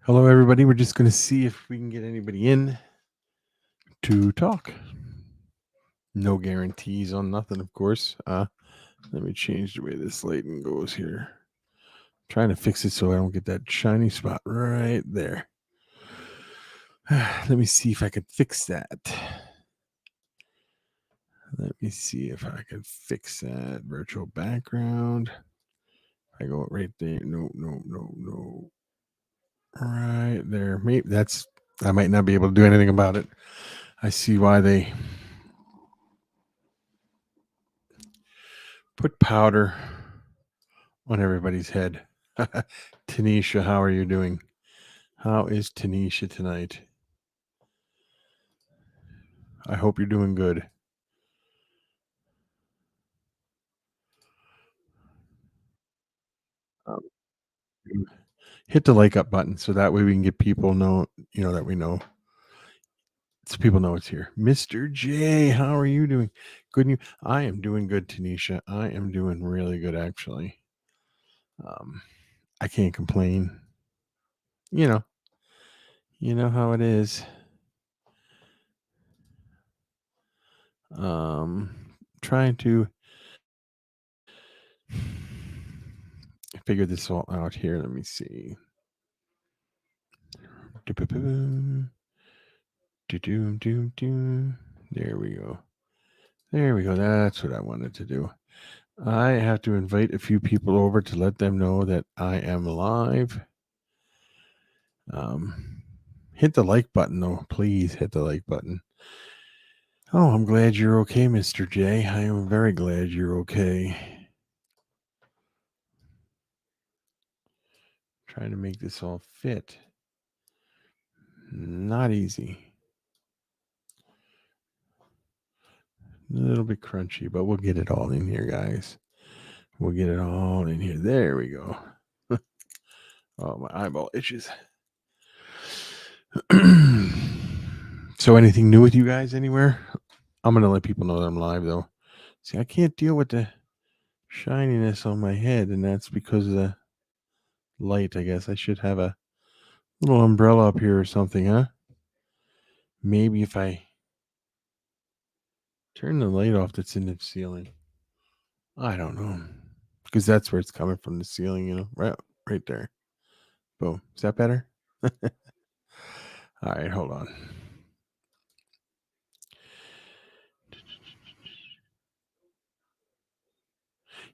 Hello, everybody. We're just going to see if we can get anybody in to talk. No guarantees on nothing, of course. Let me change the way this lighting goes here. Trying to fix it so I don't get that shiny spot right there. Let me see if I can fix that. Let me see if I can fix that virtual background. I go right there. No. Right there. Maybe I might not be able to do anything about it. I see why they put powder on everybody's head. Tanisha, how are you doing? How is Tanisha tonight? I hope you're doing good. Um, hit the like up button so that way we can get people know, that we know. So people know it's here. Mr. J, how are you doing? Good news. I am doing good, Tanisha. I am doing really good, actually. I can't complain. You know how it is. Trying to figure this all out here. Let me see. There we go. There we go. That's what I wanted to do. I have to invite a few people over to let them know that I am live. Hit the like button, though. Please hit the like button. Oh, I'm glad you're okay, Mr. J. I am very glad you're okay. Trying to make this all fit. Not easy. A little bit crunchy, but we'll get it all in here, guys. We'll get it all in here. There we go. Oh, my eyeball itches. So anything new with you guys anywhere? I'm going to let people know that I'm live, though. See, I can't deal with the shininess on my head, and that's because of the light, I guess. I should have a little umbrella up here or something, huh? Maybe if I turn the light off that's in the ceiling. I don't know. Because that's where it's coming from, the ceiling, right there. Boom. Is that better? All right, hold on.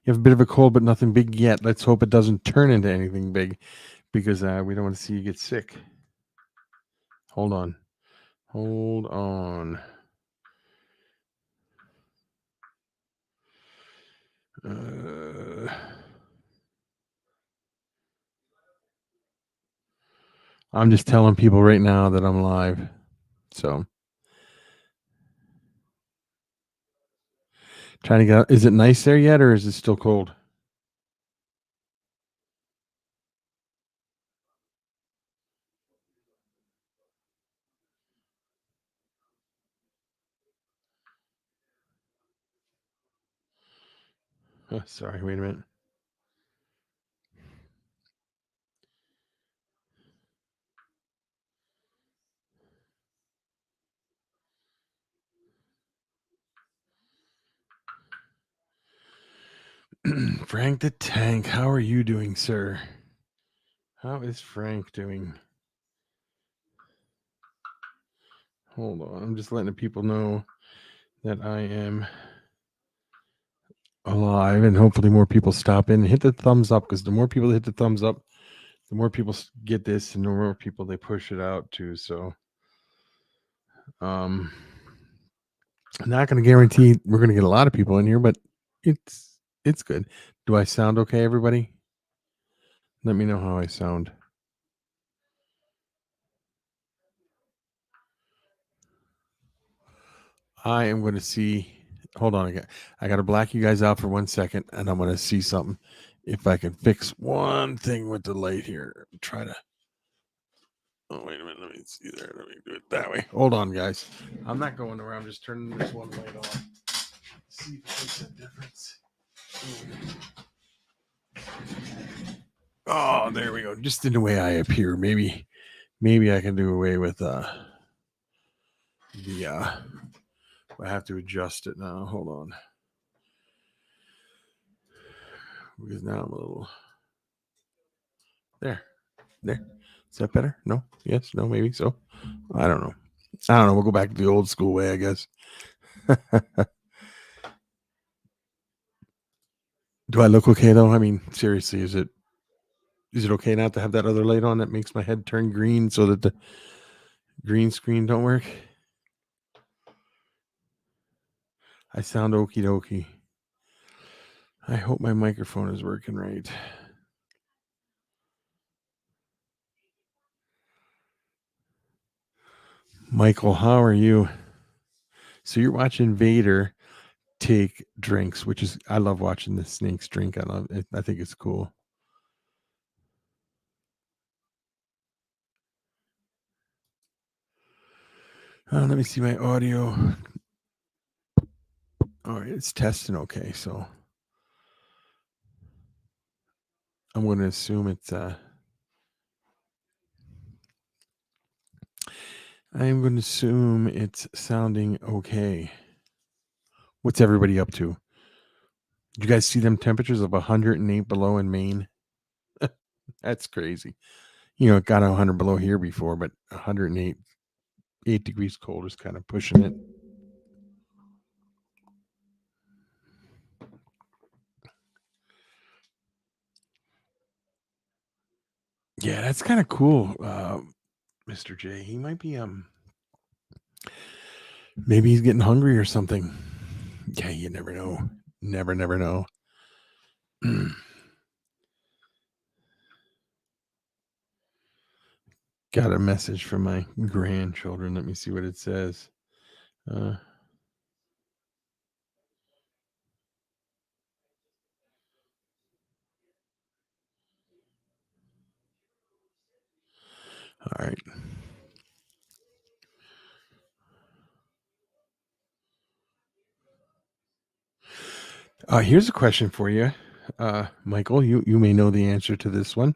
You have a bit of a cold, but nothing big yet. Let's hope it doesn't turn into anything big because we don't want to see you get sick. Hold on. I'm just telling people right now that I'm live. So trying to get. Is it nice there yet, or is it still cold? Oh, sorry, wait a minute. Frank the Tank, how are you doing, sir? How is Frank doing? Hold on, I'm just letting the people know that I am alive, and hopefully more people stop in. Hit the thumbs up, because the more people that hit the thumbs up, the more people get this, and the more people they push it out to. So, I'm not going to guarantee we're going to get a lot of people in here, but it's good. Do I sound okay, everybody? Let me know how I sound. I am going to see. Hold on, I got to black you guys out for 1 second, and I'm going to see something. If I can fix one thing with the light here, try to. Oh, wait a minute. Let me see there. Let me do it that way. Hold on, guys. I'm not going nowhere. I'm just turning this one light on. See if it makes a difference. Oh, there we go. Just in the way I appear. Maybe maybe I can do away with the I have to adjust it now. Hold on. Because now I'm a little there. Is that better? No? Yes? No? Maybe so? I don't know. We'll go back to the old school way, I guess. Do I look okay though? I mean, seriously, is it okay not to have that other light on that makes my head turn green so that the green screen don't work? I sound okie dokie. I hope my microphone is working right. Michael, how are you? So you're watching Vader take drinks, which is, I love watching the snakes drink. I love it. I think it's cool. Let me see my audio. All right, it's testing okay. So I'm going to assume it's I'm going to assume it's sounding okay. What's everybody up to? Did you guys see them temperatures of 108 below in Maine? That's crazy. You know, it got 100 below here before, but 108, 8 degrees cold is kind of pushing it. Yeah, that's kind of cool, Mr. J. He might be maybe he's getting hungry or something. Yeah, you never know. Never know. Got a message from my grandchildren. Let me see what it says. All right. Here's a question for you, Michael. You may know the answer to this one.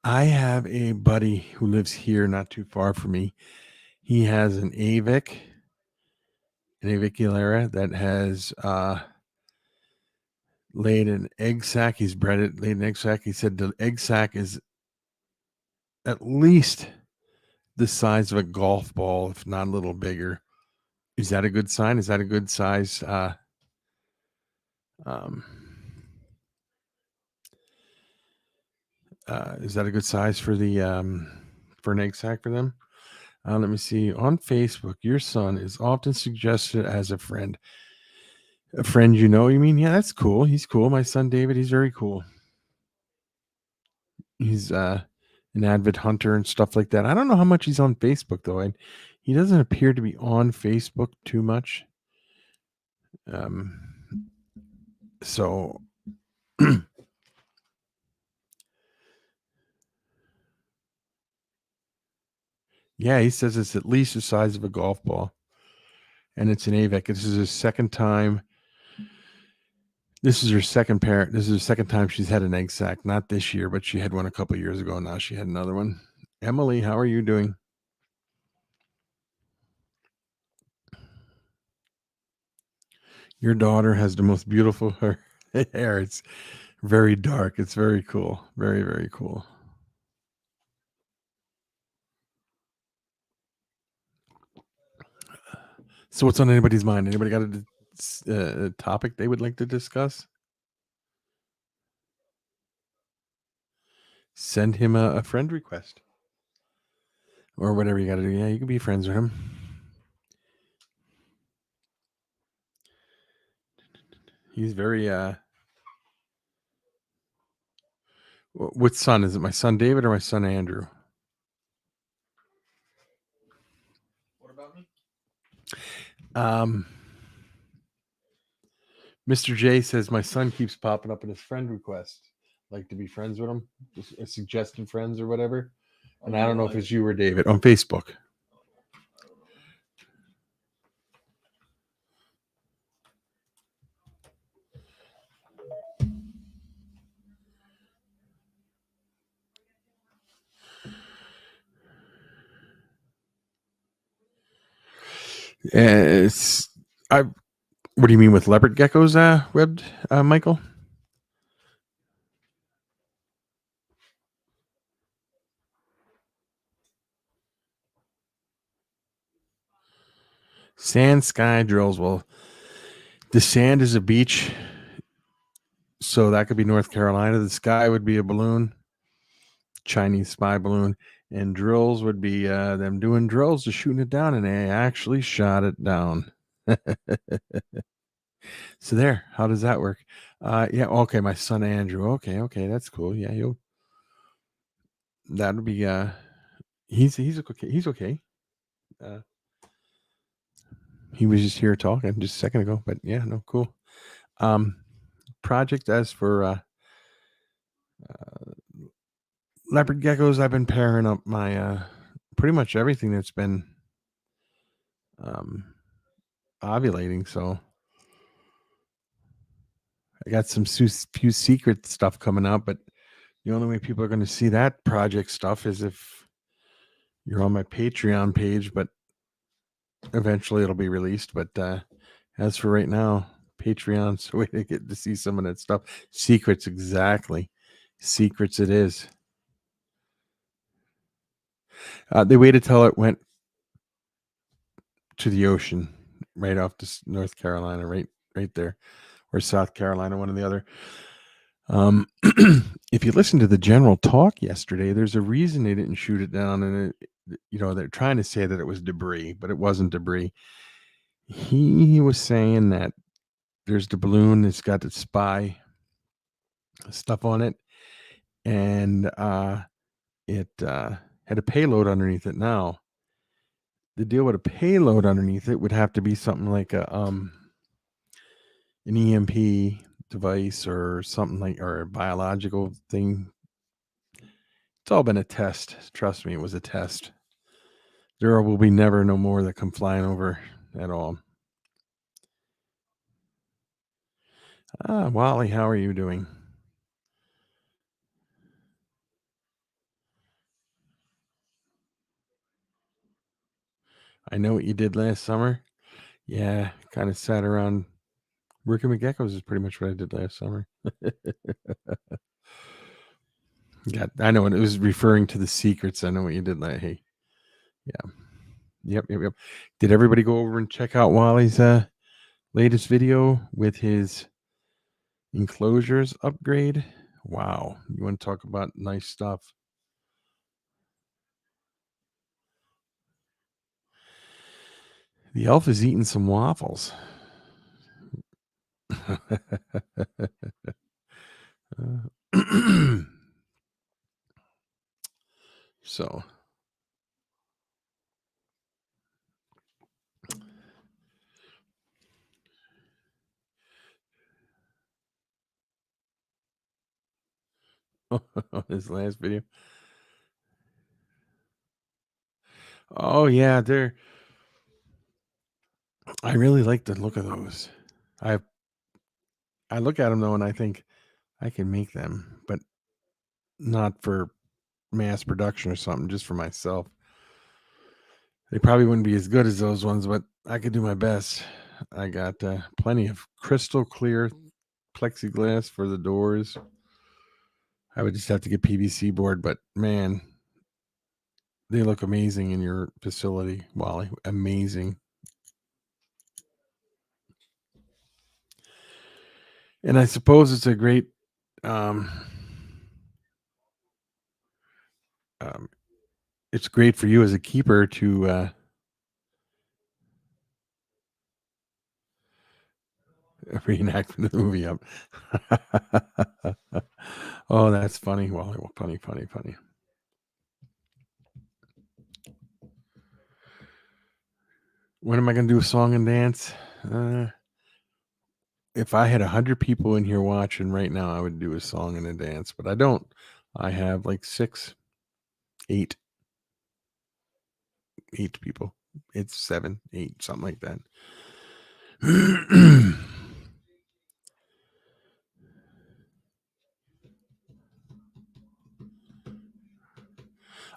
I have a buddy who lives here, not too far from me. He has an avicularia that has laid an egg sac. He's bred it, laid an egg sac. He said the egg sac is at least the size of a golf ball, if not a little bigger. Is that a good sign? Is that a good size? Is that a good size for the for an egg sac for them? Let me see. On Facebook, your son is often suggested as a friend. A friend you know? You mean? Yeah, that's cool. He's cool. My son David, he's very cool. He's an avid hunter and stuff like that. I don't know how much he's on Facebook though, and he doesn't appear to be on Facebook too much. So yeah, he says it's at least the size of a golf ball, and it's an AVIC. This is his second time. This is her second parent. This is the second time she's had an egg sac. Not this year, but she had one a couple of years ago. Now she had another one. Emily, how are you doing? Your daughter has the most beautiful hair. It's very dark. It's very cool. Very, very cool. So what's on anybody's mind? Anybody got a topic they would like to discuss? Send him a friend request. Or whatever you got to do. Yeah, you can be friends with him. He's very what son? Is it my son David or my son Andrew? What about me? Mr. J says my son keeps popping up in his friend request, like to be friends with him, suggested friends or whatever. And I don't know if it's you or David on Facebook. It's I. What do you mean with leopard geckos? Webbed, Michael? Sand sky drills. Well, the sand is a beach, so that could be North Carolina. The sky would be a balloon, Chinese spy balloon, and drills would be them doing drills, just shooting it down, and they actually shot it down. So there, how does that work? Yeah, okay, my son Andrew. Okay, that's cool. Yeah, that'll be he's okay. He's okay. Uh, he was just here talking just a second ago, but yeah, no, cool. Project as for leopard geckos, I've been pairing up my pretty much everything that's been um ovulating. So I got some few secret stuff coming out, but the only way people are going to see that project stuff is if you're on my Patreon page, but eventually it'll be released. But as for right now, Patreon's the way to get to see some of that stuff. Secrets, exactly. Secrets it is. They waited till it went to the ocean, right off to North Carolina, right there, or South Carolina, one or the other. If you listen to the general talk yesterday, there's a reason they didn't shoot it down, and they're trying to say that it was debris, but it wasn't debris. He was saying that there's the balloon that's got the spy stuff on it, and it had a payload underneath it. Now, the deal with a payload underneath it would have to be something like an EMP device or something like, or a biological thing. It's all been a test. Trust me, it was a test. There will be never no more that come flying over at all. Wally, how are you doing? I know what you did last summer. Yeah, kind of sat around working with geckos is pretty much what I did last summer. Yeah, I know, and it was referring to the secrets. I know what you did. Like, hey, yeah, yep. Did everybody go over and check out Wally's latest video with his enclosures upgrade? Wow, you want to talk about nice stuff? The elf is eating some waffles. So his last video. Oh yeah, I really like the look of those. I I look at them though, and I think I can make them, but not for mass production or something. Just for myself. They probably wouldn't be as good as those ones, but I could do my best. I got plenty of crystal clear plexiglass for the doors. I would just have to get PVC board, but man, they look amazing in your facility, Wally. Amazing. And I suppose it's a great um, um, it's great for you as a keeper to reenact the movie up. Oh, that's funny, Wally. Well, funny. When am I going to do a song and dance? If I had 100 people in here watching right now, I would do a song and a dance, but I don't. I have like 6, 8 people. It's 7, 8, something like that.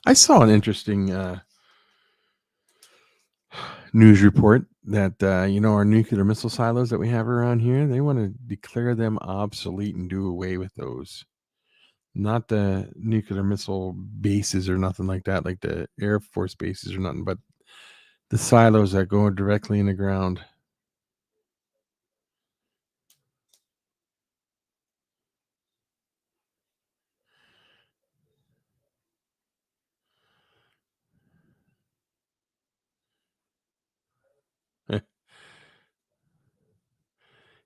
I saw an interesting news report that our nuclear missile silos that we have around here, they want to declare them obsolete and do away with those. Not the nuclear missile bases or nothing like that, like the Air Force bases or nothing, but the silos that go directly in the ground.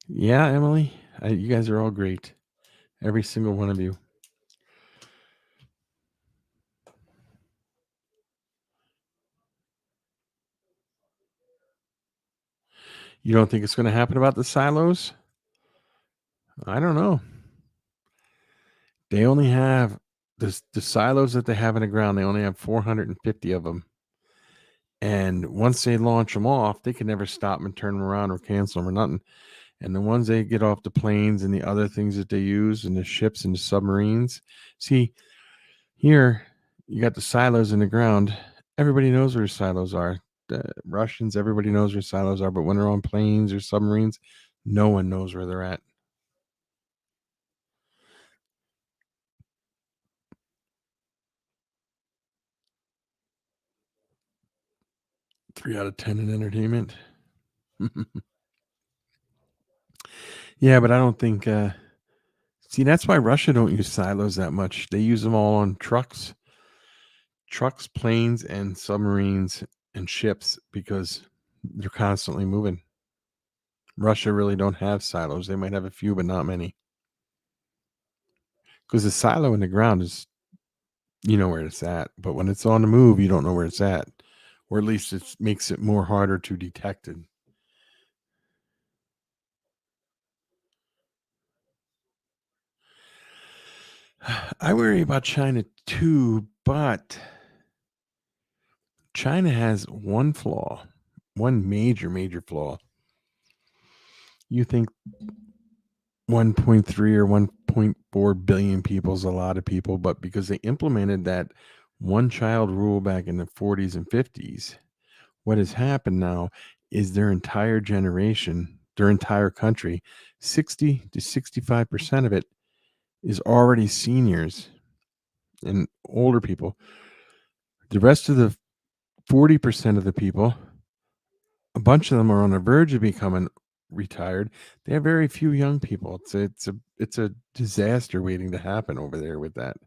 Yeah, Emily, you guys are all great. Every single one of you. You don't think it's going to happen about the silos? I don't know. They only have the silos that they have in the ground. They only have 450 of them. And once they launch them off, they can never stop them and turn them around or cancel them or nothing. And the ones they get off the planes and the other things that they use and the ships and the submarines. See, here you got the silos in the ground. Everybody knows where silos are. The Russians, everybody knows where silos are. But when they're on planes or submarines, no one knows where they're at. Three out of 10 in entertainment. Yeah, but I don't think. See, that's why Russia don't use silos that much. They use them all on trucks, planes, and submarines and ships because they're constantly moving. Russia really don't have silos. They might have a few, but not many. Because the silo in the ground is, you know where it's at, but when it's on the move, you don't know where it's at, or at least it makes it more harder to detect it. I worry about China too, but China has one flaw, one major flaw. You think 1.3 or 1.4 billion people is a lot of people, but because they implemented that one child rule back in the 40s and 50s, what has happened now is their entire generation, their entire country, 60 to 65% of it is already seniors and older people. The rest of the 40% of the people, a bunch of them are on the verge of becoming retired. They have very few young people. It's a disaster waiting to happen over there with that.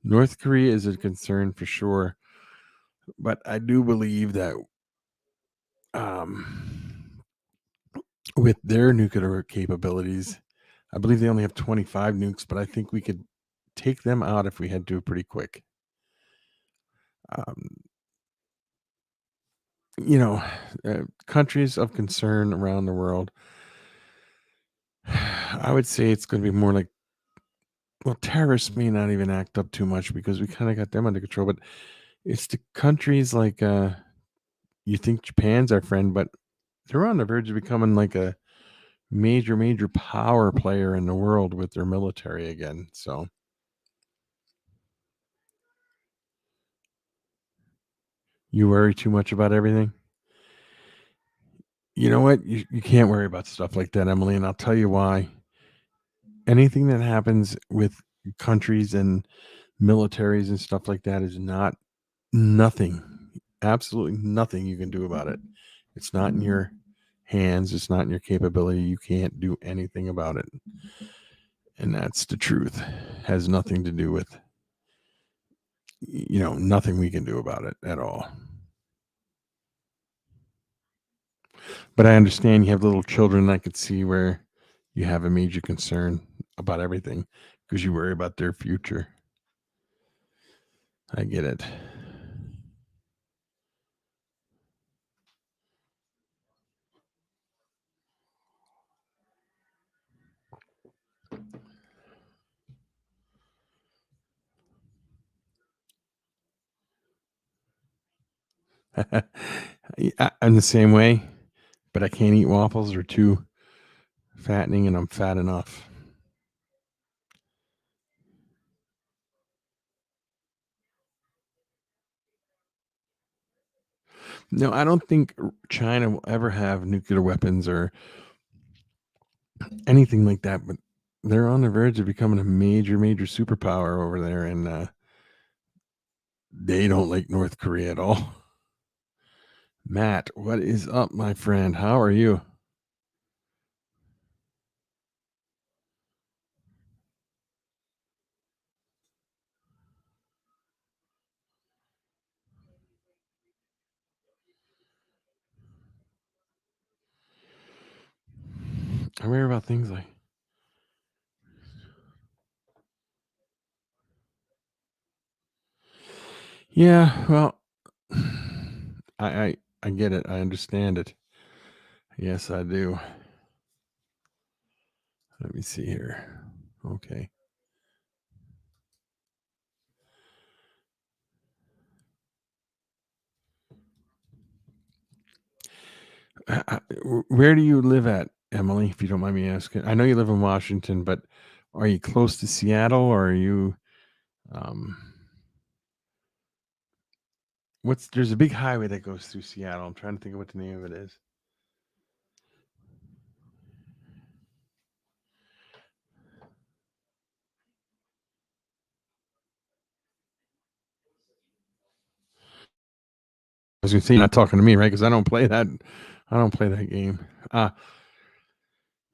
North Korea is a concern for sure, but I do believe that um, with their nuclear capabilities, I believe they only have 25 nukes, but I think we could take them out if we had to pretty quick. Um, you know, countries of concern around the world. I would say it's going to be more like, well, terrorists may not even act up too much because we kind of got them under control, but it's the countries like you think Japan's our friend, but they're on the verge of becoming like a major power player in the world with their military again. So you worry too much about everything. You know what? You can't worry about stuff like that, Emily, and I'll tell you why. Anything that happens with countries and militaries and stuff like that is not nothing, absolutely nothing you can do about it. It's not in your hands, it's not in your capability. You can't do anything about it. And that's the truth. Has nothing to do with, nothing we can do about it at all. But I understand you have little children. I could see where you have a major concern about everything because you worry about their future. I get it. I'm the same way, but I can't eat waffles. They're too fattening, and I'm fat enough. No, I don't think China will ever have nuclear weapons or anything like that, but they're on the verge of becoming a major, major superpower over there, and they don't like North Korea at all. Matt, what is up, my friend? How are you? I worry about things like, yeah, well, I get it. I understand it. Yes, I do. Let me see here. Okay. Where do you live at, Emily, if you don't mind me asking? I know you live in Washington, but are you close to Seattle or are you um there's a big highway that goes through Seattle. I'm trying to think of what the name of it is. I was gonna say you're not talking to me, right? Because I don't play that. I don't play that game.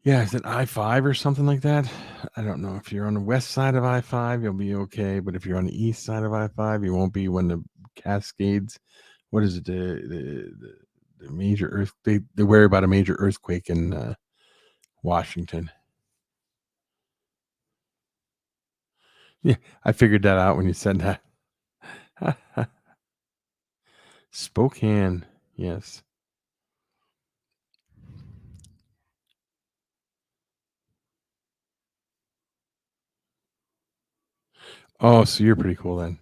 Yeah, is it I-5 or something like that? I don't know. If you're on the west side of I-5, you'll be okay, but if you're on the east side of I-5, you won't be when the Cascades. What is it? The major earth. They worry about a major earthquake in Washington. Yeah, I figured that out when you said that. Spokane, yes. Oh, so you're pretty cool then.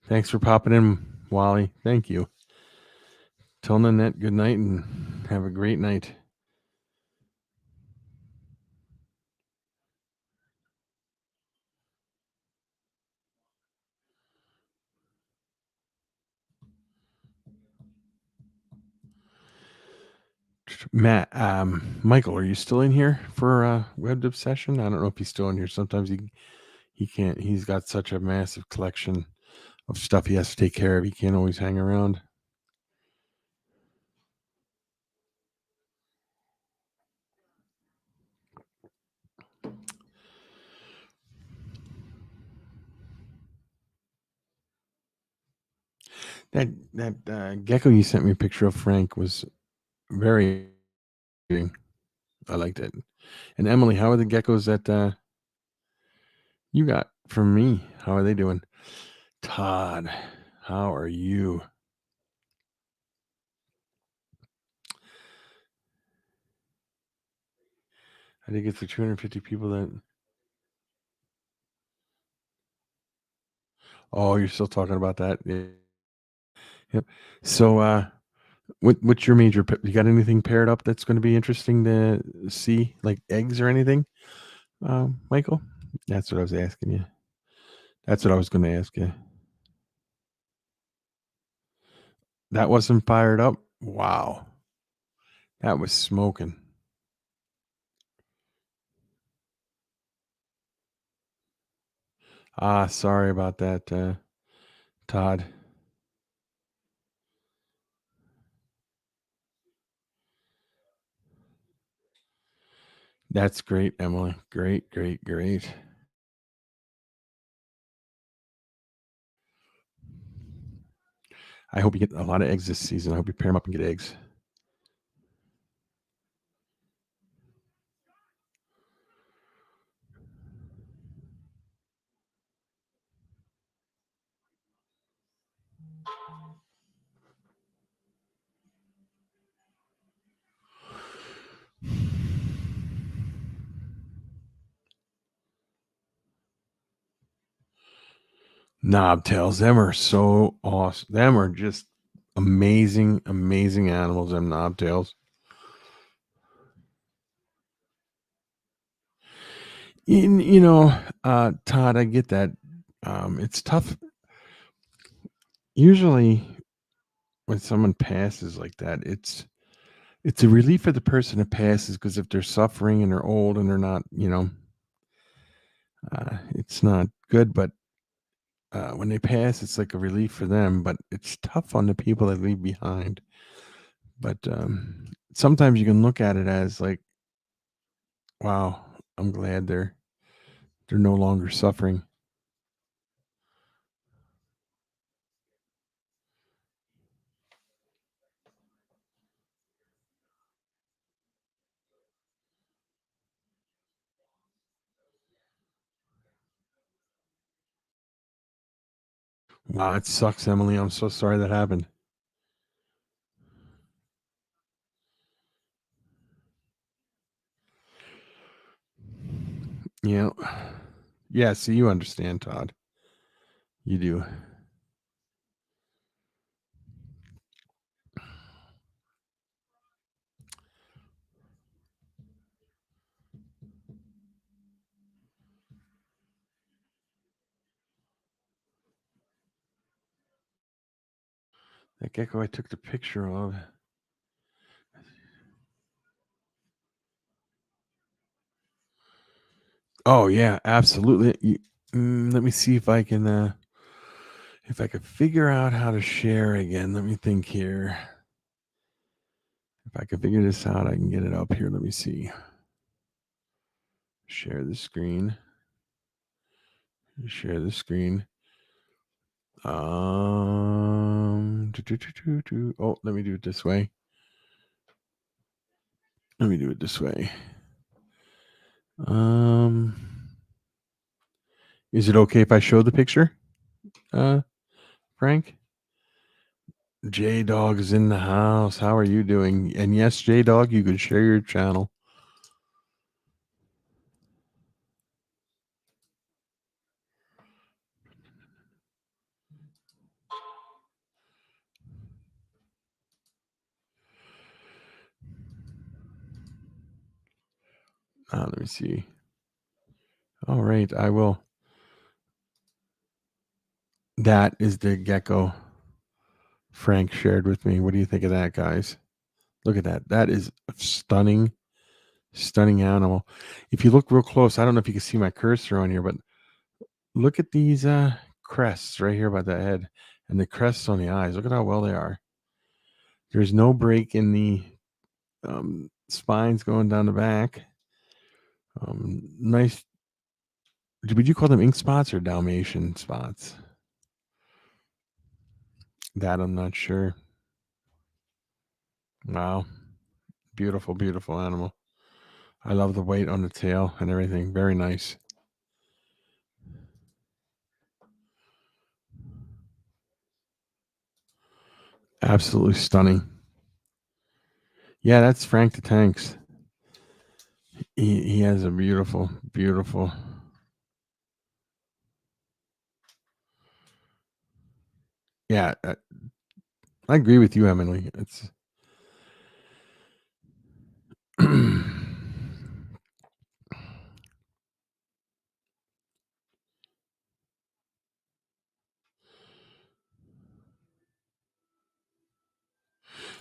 Thanks for popping in, Wally. Thank you. Tell Nanette good night and have a great night. Matt, Michael, are you still in here for Web Obsession? I don't know if he's still in here. Sometimes he can't. He's got such a massive collection of stuff he has to take care of. He can't always hang around. That gecko you sent me a picture of, Frank, was very. I liked it. And Emily, how are the geckos that you got from me? How are they doing? Todd, how are you? I think it's the 250 people that. Oh, you're still talking about that? Yeah. Yep. So, what's your major? You got anything paired up that's going to be interesting to see, like eggs or anything, Michael? That's what I was asking you. That's what I was going to ask you. That wasn't fired up. Wow, that was smoking. Ah, sorry about that, Todd. That's great, Emily. Great, great, great. I hope you get a lot of eggs this season. I hope you pair them up and get eggs. Knobtails, them are so awesome. Them are just amazing, amazing animals. Them knobtails. Todd, I get that. It's tough. Usually, when someone passes like that, it's a relief for the person that passes because if they're suffering and they're old and they're not, it's not good. But when they pass, it's like a relief for them. But it's tough on the people that leave behind. But sometimes you can look at it as like, wow, I'm glad they're no longer suffering. Wow, it sucks, Emily. I'm so sorry that happened. Yeah. Yeah, see, you understand, Todd. You do. That gecko I took the picture of. Oh yeah, absolutely. Let me see if I could figure out how to share again. Let me think here. If I can figure this out, I can get it up here. Let me see. Share the screen. Share the screen. Oh, let me do it this way. Let me do it this way. Um, is it okay if I show the picture, Frank? J Dog is in the house. How are you doing? And yes, J Dog, you can share your channel. Let me see. All right, I will. That is the gecko Frank shared with me. What do you think of that, guys? Look at that. That is a stunning, stunning animal. If you look real close, I don't know if you can see my cursor on here, but look at these crests right here by the head and the crests on the eyes. Look at how well they are. There's no break in the spines going down the back. Nice. Would you call them ink spots or Dalmatian spots? That I'm not sure. Wow. Beautiful, beautiful animal. I love the weight on the tail and everything. Very nice. Absolutely stunning. Yeah, that's Frank the Tanks. He has a beautiful, beautiful. Yeah, I agree with you, Emily. It's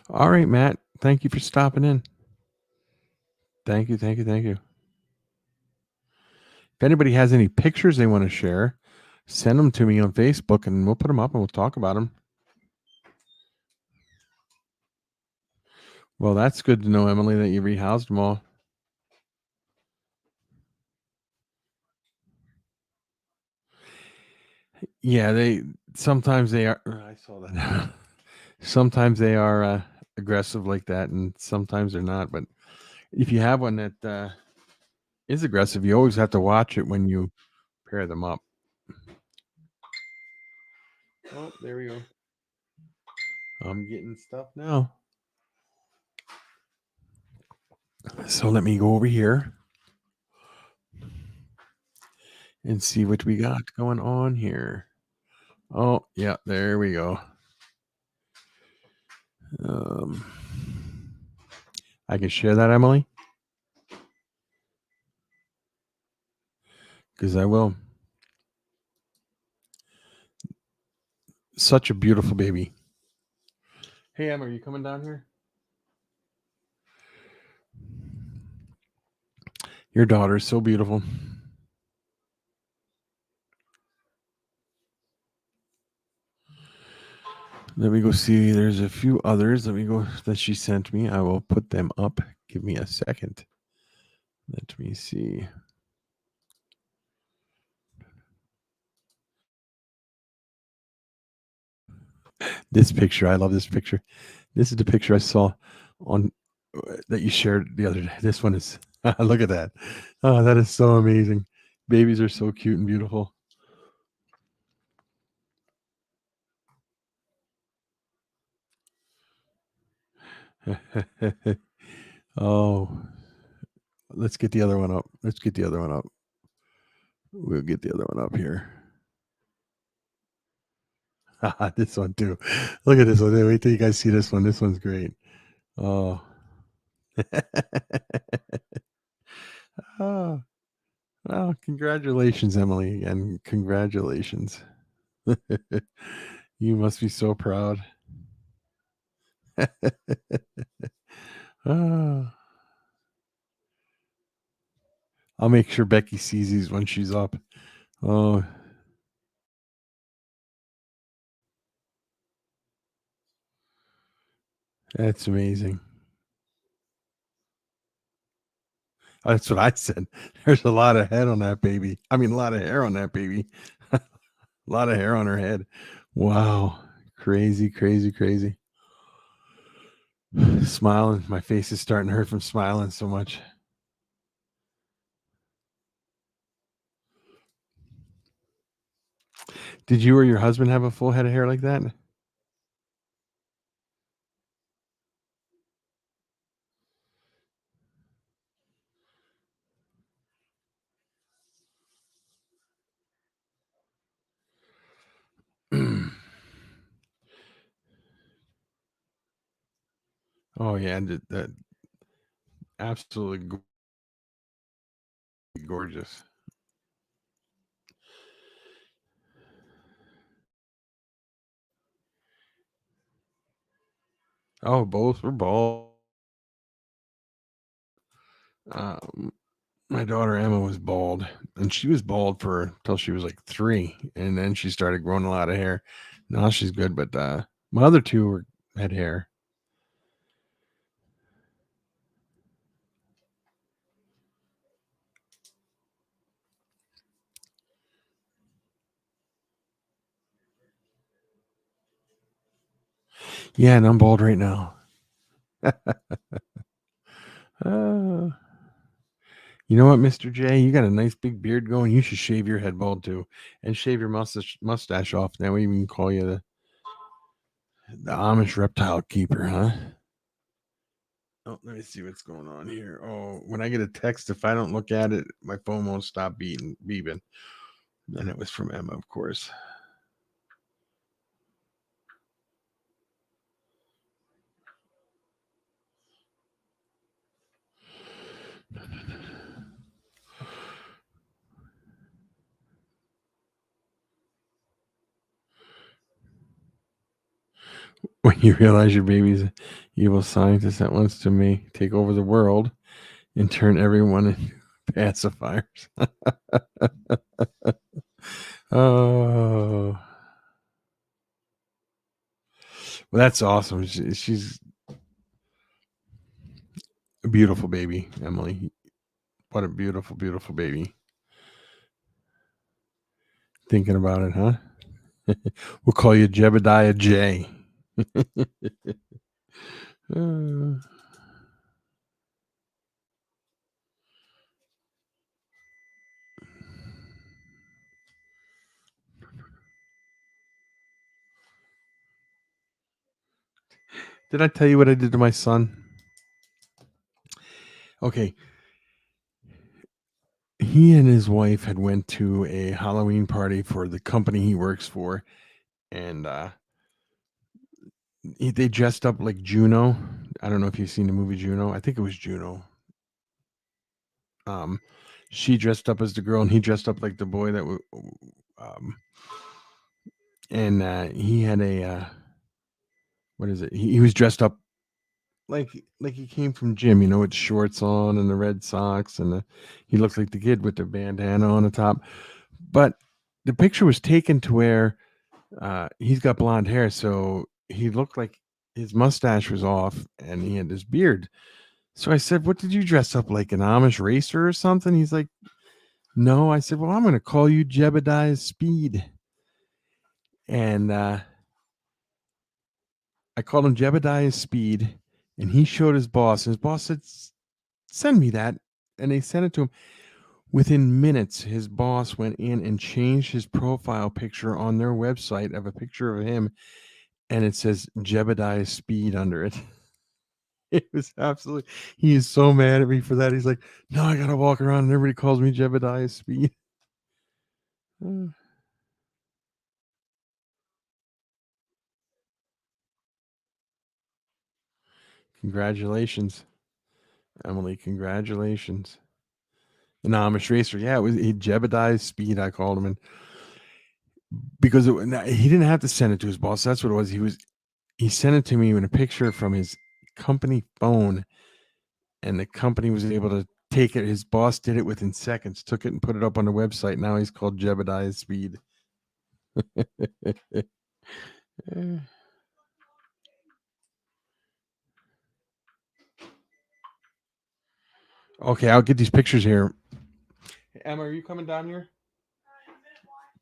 all right, Matt. Thank you for stopping in. Thank you, thank you, thank you. If anybody has any pictures they want to share, send them to me on Facebook and we'll put them up and we'll talk about them. Well, that's good to know, Emily, that you rehoused them all. Yeah, sometimes they are. I saw that. Sometimes they are aggressive like that, and sometimes they're not. But if you have one that is aggressive, you always have to watch it when you pair them up. Oh, there we go. I'm getting stuff now. So let me go over here and see what we got going on here. Oh, yeah, there we go. Um, I can share that, Emily. because I will. Such a beautiful baby. Hey, Emma, are you coming down here? Your daughter is so beautiful. Let me go see. There's a few others. Let me go that she sent me. I will put them up. Give me a second. Let me see. This picture. I love this picture. This is the picture I saw on that you shared the other day. This one is look at that. Oh, that is so amazing. Babies are so cute and beautiful. Oh, let's get the other one up. Let's get the other one up. We'll get the other one up here. This one too. Look at this one. Wait till you guys see this one. This one's great. Oh. Oh. Well, congratulations, Emily, and congratulations. You must be so proud. Oh. I'll make sure Becky sees these when she's up. Oh, that's amazing. That's what I said. There's a lot of head on that baby. I mean, a lot of hair on that baby. A lot of hair on her head. Wow. Crazy, crazy, crazy. Smiling. My face is starting to hurt from smiling so much. Did you or your husband have a full head of hair like that? Oh yeah, that absolutely gorgeous. Oh, both were bald. Um, my daughter Emma was bald, and she was bald for till she was like 3, and then she started growing a lot of hair. Now she's good, but my other two had hair. Yeah, and I'm bald right now. Uh, you know what, Mr. J? You got a nice big beard going. You should shave your head bald too, and shave your mustache off. That way we can call you the Amish reptile keeper, huh? Oh, let me see what's going on here. Oh, when I get a text, if I don't look at it, my phone won't stop beeping. And it was from Emma, of course. When you realize your baby's an evil scientist that wants to take over the world and turn everyone into pacifiers. Oh, well, that's awesome. She's a beautiful baby, Emily. What a beautiful, beautiful baby. Thinking about it, huh? We'll call you Jebediah J. Uh, did I tell you what I did to my son? Okay, he and his wife had went to a Halloween party for the company he works for, and they dressed up like Juno. I don't know if you've seen the movie Juno. I think it was Juno. Um, she dressed up as the girl, and he dressed up like the boy that um, and he had a what is it? He was dressed up like he came from gym, with shorts on and the red socks, and he looked like the kid with the bandana on the top. But the picture was taken to where he's got blonde hair, so he looked like his mustache was off, and he had this beard. So I said, "What did you dress up like, an Amish racer or something?" He's like, "No." I said, "Well, I'm going to call you Jebediah Speed," and I called him Jebediah Speed, and he showed his boss, and his boss said, "Send me that," and they sent it to him. Within minutes, his boss went in and changed his profile picture on their website of a picture of him, and it says Jebediah Speed under it. It was absolutely. He is so mad at me for that. He's like, "No, I gotta walk around, and everybody calls me Jebediah Speed." Congratulations, Emily. Congratulations. An Amish racer. Yeah, it was Jebediah Speed. I called him, and because he didn't have to send it to his boss. That's what it was. He sent it to me in a picture from his company phone, and the company was able to take it. His boss did it within seconds, took it and put it up on the website. Now he's called Jebediah Speed. Okay, I'll get these pictures here. Emma, are you coming down here?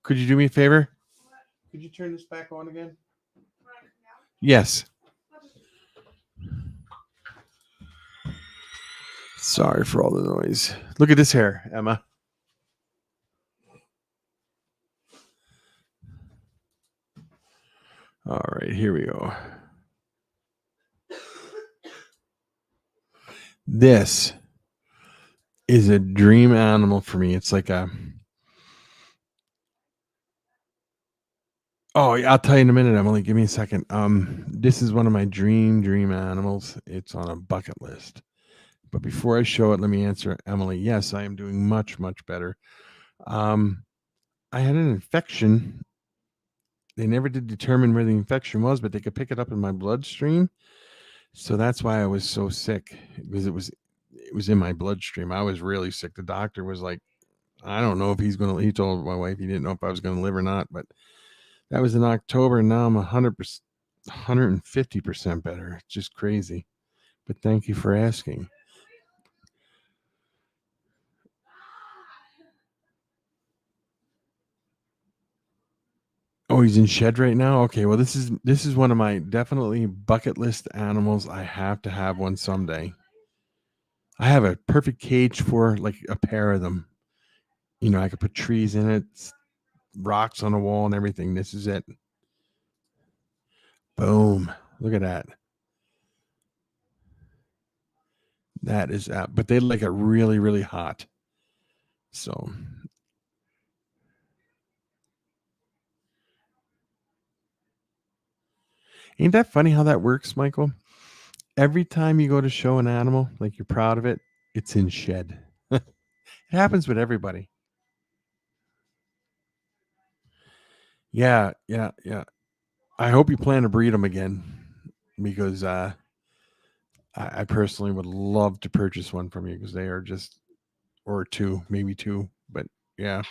Could you do me a favor? Could you turn this back on again? Yes. Sorry for all the noise. Look at this hair, Emma. All right, here we go. This is a dream animal for me. It's like a. Oh, I'll tell you in a minute, Emily. Give me a second. This is one of my dream animals. It's on a bucket list. But before I show it, let me answer Emily. Yes, I am doing much better. I had an infection. They never did determine where the infection was, but they could pick it up in my bloodstream. So that's why I was so sick, because it was in my bloodstream. I was really sick. The doctor was like, I don't know if he's going to, he told my wife he didn't know if I was going to live or not, but that was in October, and now I'm 100%, 150% better. It's just crazy. But thank you for asking. Oh, he's in shed right now? Okay, well this is one of my definitely bucket list animals. I have to have one someday. I have a perfect cage for like a pair of them. I could put trees in it, rocks on the wall and everything. This is it. Boom. Look at that. That is but they like it really hot. So, ain't that funny how that works, Michael? Every time you go to show an animal, like you're proud of it, it's in shed. It happens with everybody. Yeah. I hope you plan to breed them again, because I personally would love to purchase one from you, because they are just, or two, maybe two, but yeah.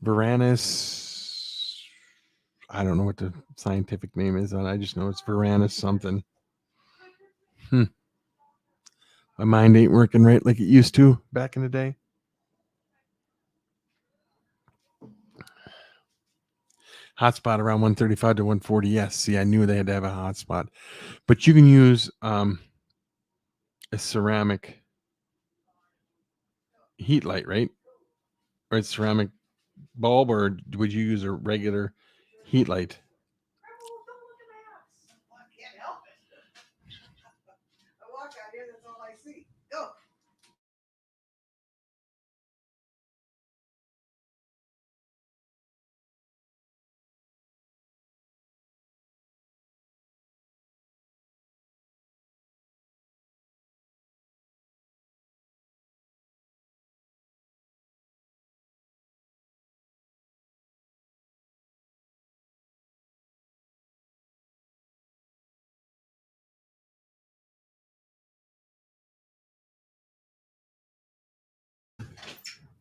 Varanus. I don't know what the scientific name is, and I just know it's Varanus something. My mind ain't working right like it used to back in the day. Hotspot around 135 to 140. Yes. See, I knew they had to have a hotspot, but you can use a ceramic heat light, right? Or a ceramic bulb, or would you use a regular heat light?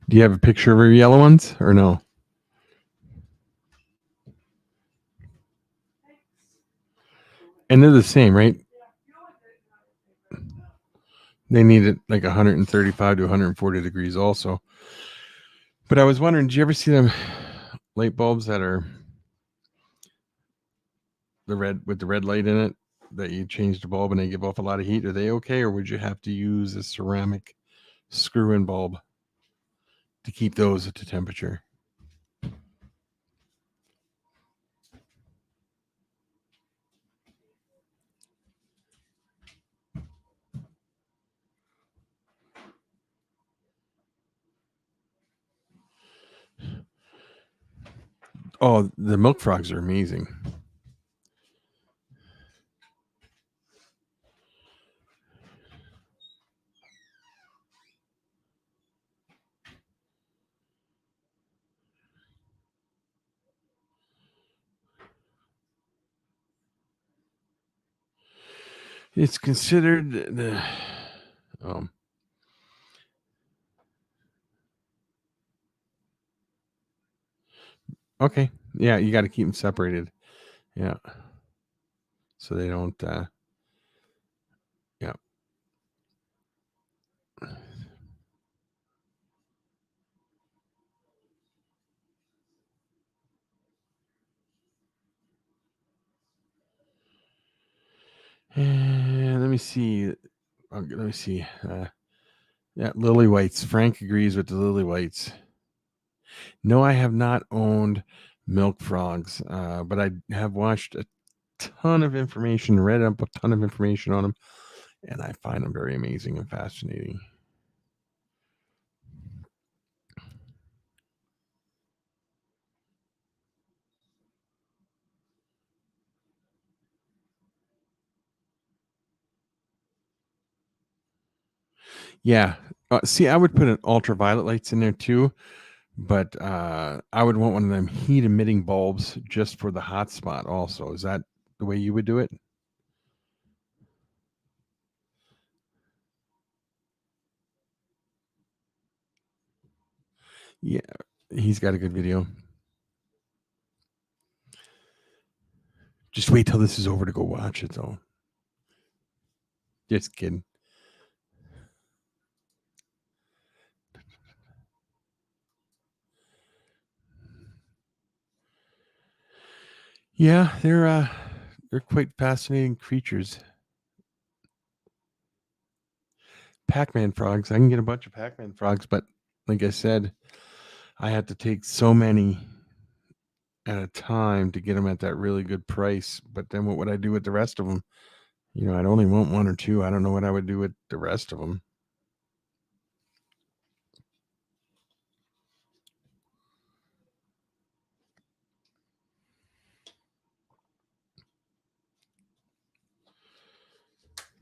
Do you have a picture of your yellow ones or no? And they're the same, right? They need it like 135 to 140 degrees also. But I was wondering, did you ever see them light bulbs that are the red with the red light in it that you change the bulb and they give off a lot of heat? Are they okay, or would you have to use a ceramic screw-in bulb to keep those at the temperature? Oh, the milk frogs are amazing. It's considered the um okay. Yeah, you got to keep them separated. Yeah. So they don't yeah. And let me see. Let me see. Yeah, lily whites. Frank agrees with the lily whites. No, I have not owned milk frogs, but I have watched a ton of information, read up a ton of information on them, and I find them very amazing and fascinating. Yeah. See, I would put an ultraviolet lights in there too, but I would want one of them heat emitting bulbs just for the hot spot also. Is that the way you would do it? Yeah. He's got a good video. Just wait till this is over to go watch it though. Just kidding. Yeah, they're quite fascinating creatures. Pac-Man frogs. I can get a bunch of Pac-Man frogs, but like I said, I had to take so many at a time to get them at that really good price. But then what would I do with the rest of them? I'd only want one or two. I don't know what I would do with the rest of them.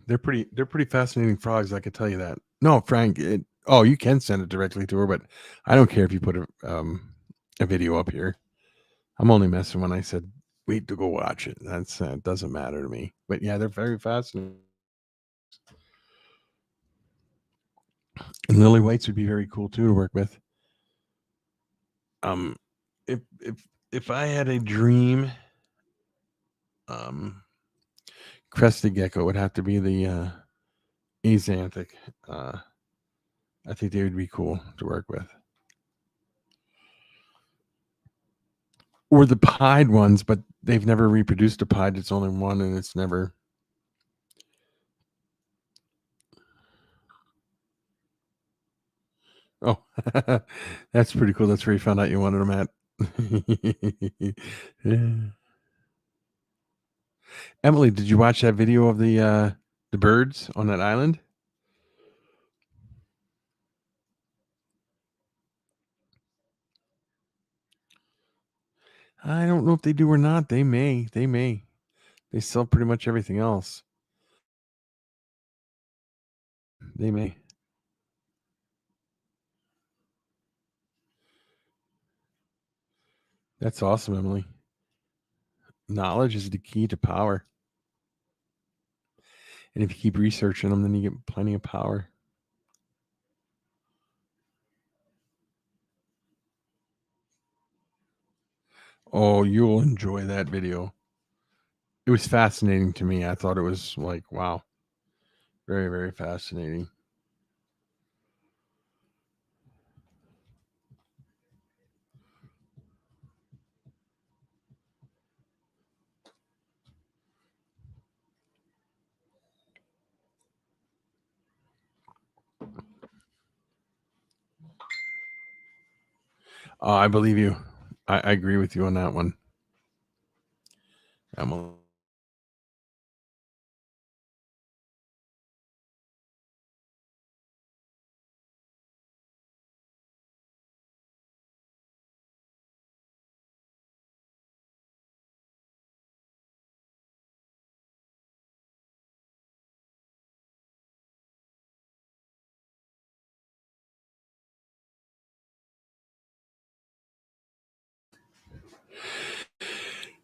They're pretty fascinating frogs, I could tell you that. No, Frank, oh, you can send it directly to her, but I don't care if you put a video up here. I'm only messing when I said wait to go watch it. That's it doesn't matter to me. But yeah, they're very fascinating. And lily whites would be very cool too to work with. Um, if I had a dream, um, crested gecko would have to be the axanthic. Uh, I think they would be cool to work with. Or the pied ones, but they've never reproduced a pied. It's only one, and it's never. Oh, that's pretty cool. That's where you found out you wanted them at. Yeah. Emily, did you watch that video of the birds on that island? I don't know if they do or not. They may. They may. They sell pretty much everything else. They may. That's awesome, Emily. Knowledge is the key to power. And if you keep researching them, then you get plenty of power. Oh, you'll enjoy that video. It was fascinating to me. I thought it was like, wow, very, very fascinating. I believe you. I agree with you on that one, Emily.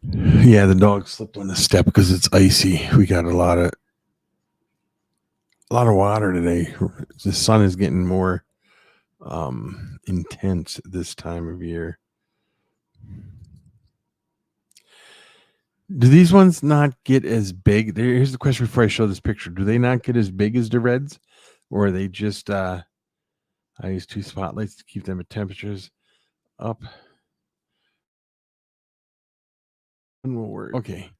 Yeah, the dog slipped on the step because it's icy. We got a lot of water today. The sun is getting more intense this time of year. Do these ones not get as big? Here's the question before I show this picture. Do they not get as big as the reds? Or are they just I use 2 spotlights to keep them at temperatures up. And will work. Okay.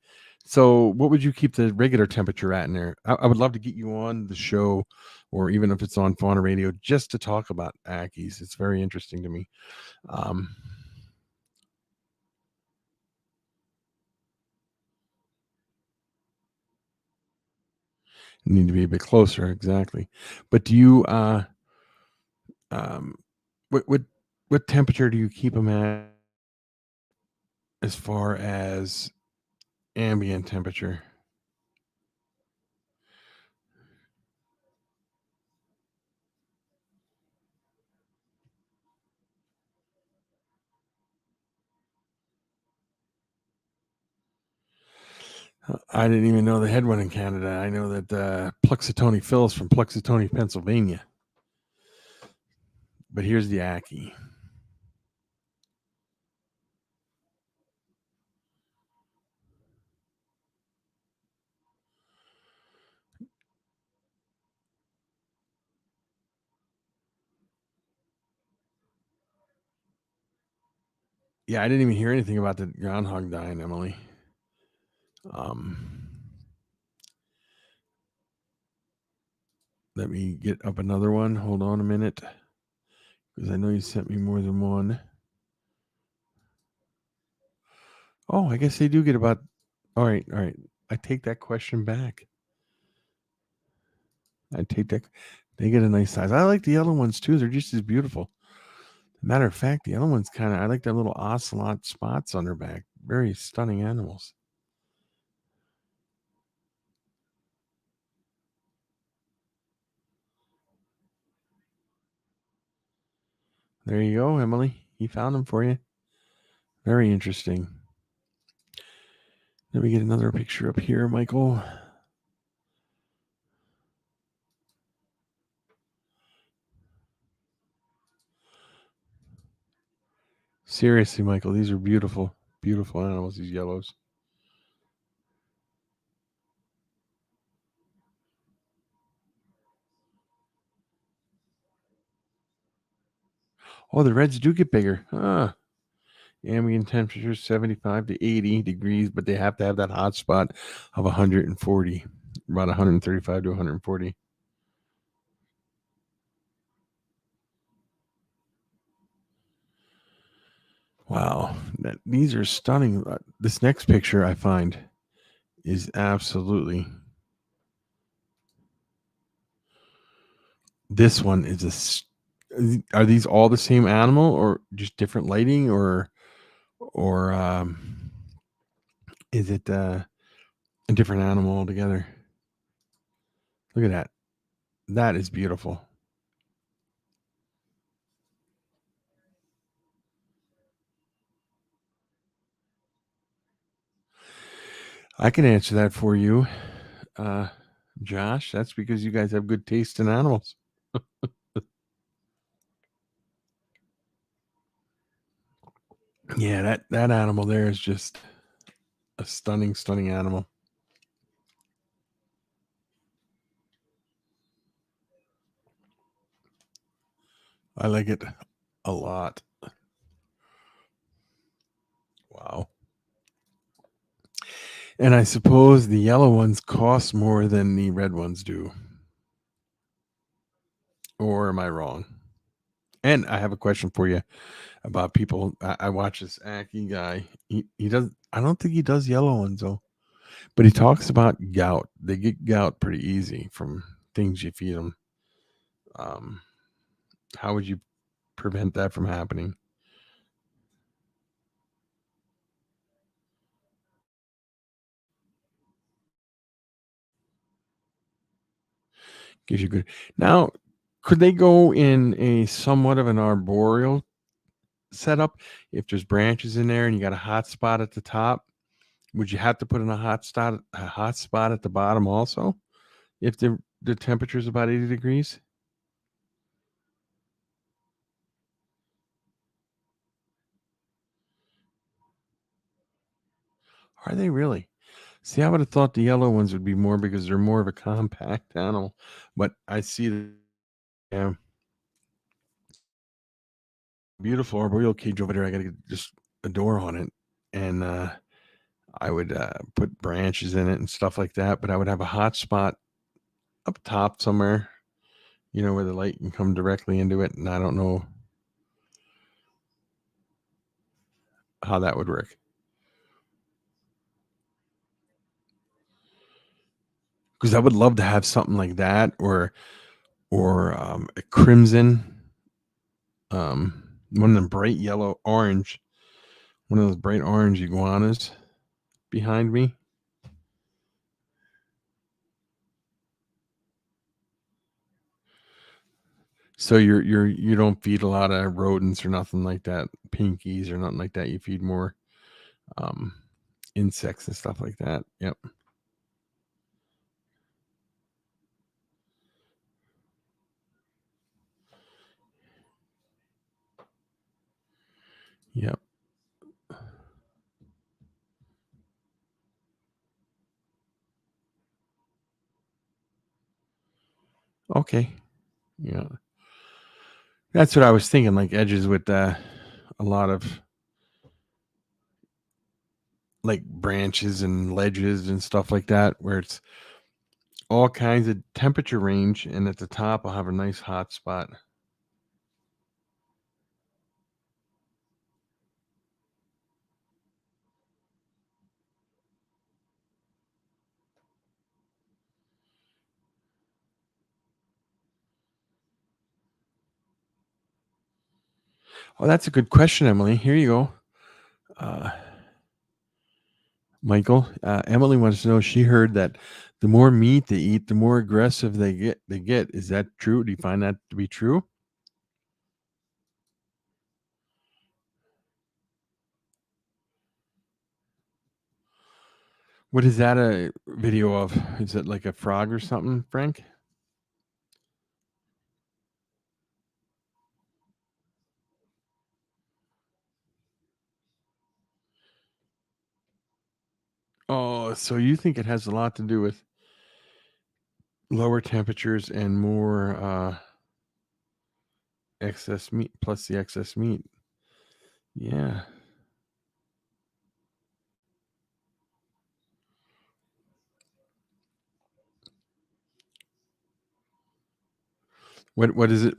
So what would you keep the regular temperature at in there? I would love to get you on the show, or even if it's on Fauna Radio, just to talk about Ackies. It's very interesting to me. Um, need to be a bit closer, exactly. But do you um what what temperature do you keep them at as far as ambient temperature? I didn't even know they had one in Canada. I know that Pluxatony Phil's from Pluxatony, Pennsylvania. But here's the Ackie. Yeah, I didn't even hear anything about the groundhog dying, Emily. Um, Let me get up another one. Hold on a minute, because I know you sent me more than one. Oh, I guess they do get about. All right, all right. I take that question back. I take that. They get a nice size. I like the yellow ones too. They're just as beautiful. Matter of fact, the yellow ones kind of. I like their little ocelot spots on their back. Very stunning animals. There you go, Emily. He found them for you. Very interesting. Let me get another picture up here, Michael. Seriously, Michael, these are beautiful, beautiful animals, these yellows. Oh, the reds do get bigger. Ambient temperature 75 to 80 degrees, but they have to have that hot spot of 140, about 135 to 140. Wow, these are stunning. This next picture I find is absolutely. This one is Are these all the same animal, or just different lighting, or is it a different animal altogether? Look at that. That is beautiful. I can answer that for you, uh, Josh. That's because you guys have good taste in animals. Yeah, that animal there is just a stunning animal. I like it a lot. Wow. And I suppose the yellow ones cost more than the red ones do. Or am I wrong? And I have a question for you about people. I watch this Aki guy. He does. I don't think he does yellow ones though. But he talks about gout. They get gout pretty easy from things you feed them. Um, how would you prevent that from happening? Gives you good. Now, could they go in a somewhat of an arboreal setup if there's branches in there and you got a hot spot at the top? Would you have to put in a hot spot at the bottom also if the temperature is about 80 degrees? Are they really? See, I would have thought the yellow ones would be more because they're more of a compact animal, but I see the yeah, beautiful arboreal cage over there. I got to get just a door on it, and I would put branches in it and stuff like that. But I would have a hot spot up top somewhere, where the light can come directly into it. And I don't know how that would work because I would love to have something like that, or a crimson, one of them bright yellow orange, one of those bright orange iguanas behind me. So you don't feed a lot of rodents or nothing like that, pinkies or nothing like that. You feed more um, insects and stuff like that. Yep, yep. Okay, yeah. That's what I was thinking. Like edges with a lot of like branches and ledges and stuff like that, where it's all kinds of temperature range, and at the top I'll have a nice hot spot. Oh, that's a good question, Emily. Here you go. Uh, Michael, Emily wants to know. She heard that the more meat they eat, the more aggressive they get. They get. Is that true? Do you find that to be true? What is that a video of? Is it like a frog or something, Frank? Oh, so you think it has a lot to do with lower temperatures and more excess meat plus the excess meat? Yeah. What is it?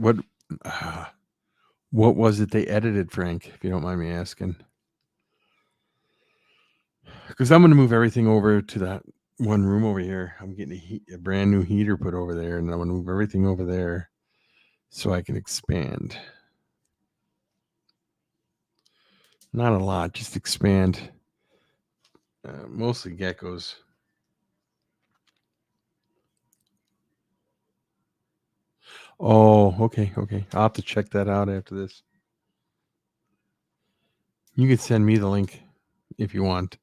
Uh, what was it they edited, Frank? If you don't mind me asking, because I'm going to move everything over to that one room over here. I'm getting a brand new heater put over there, and I'm going to move everything over there so I can expand. Not a lot, just expand. Mostly geckos. Oh, okay, okay. I'll have to check that out after this. You can send me the link if you want.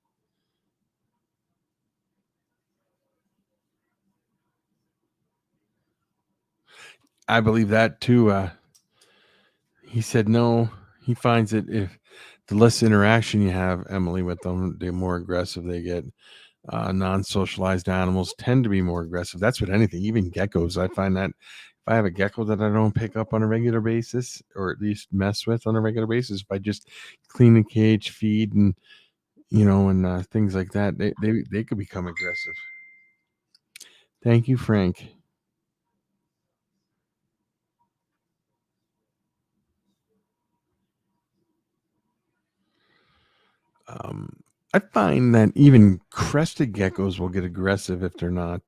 I believe that too. He said no. He finds it if the less interaction you have, Emily, with them, the more aggressive they get. Non-socialized animals tend to be more aggressive. That's with anything, even geckos. I find that if I have a gecko that I don't pick up on a regular basis, or at least mess with on a regular basis, by just clean the cage, feed, and things like that, they could become aggressive. Thank you, Frank. Um, I find that even crested geckos will get aggressive if they're not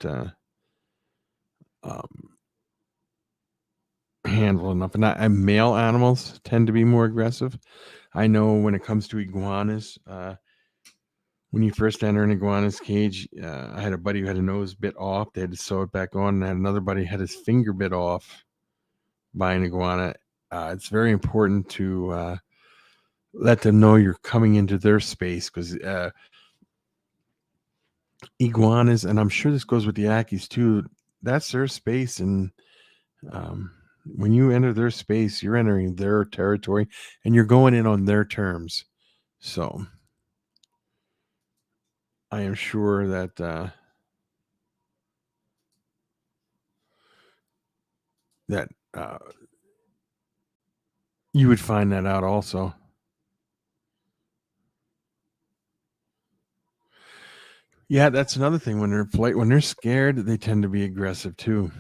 um, handled enough. And male animals tend to be more aggressive. I know when it comes to iguanas, when you first enter an iguana's cage, I had a buddy who had a nose bit off. They had to sew it back on. And I had another buddy who had his finger bit off by an iguana. It's very important to let them know you're coming into their space, because iguanas, and I'm sure this goes with the Ackies too, that's their space. And um, when you enter their space, you're entering their territory and you're going in on their terms. So I am sure that you would find that out also. Yeah, that's another thing. When they're scared, they tend to be aggressive too.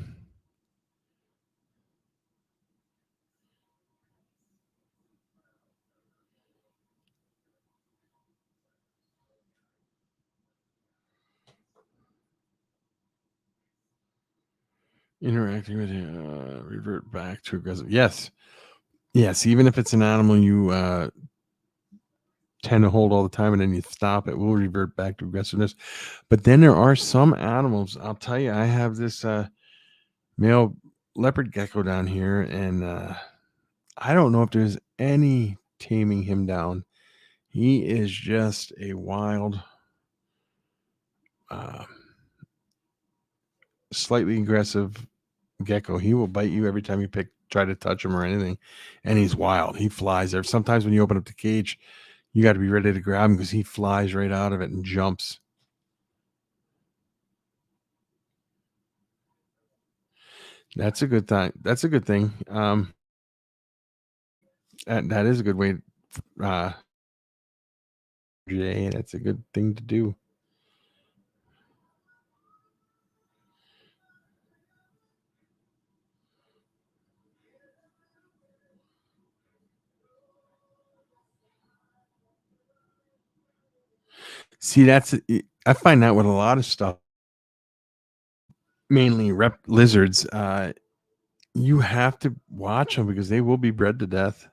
Interacting with you, revert back to aggressive. Yes, yes. Even if it's an animal you tend to hold all the time and then you stop, it will revert back to aggressiveness. But then there are some animals. I'll tell you, I have this male leopard gecko down here, and I don't know if there's any taming him down. He is just a wild, uh, slightly aggressive gecko. He will bite you every time you try to touch him or anything, and he's wild. He flies there. Sometimes when you open up the cage, you got to be ready to grab him because he flies right out of it and jumps. That's a good thing. That's a good thing. That is a good way. Uh, Jay, that's a good thing to do. See, I find that with a lot of stuff, mainly lizards. You have to watch them because they will be bred to death.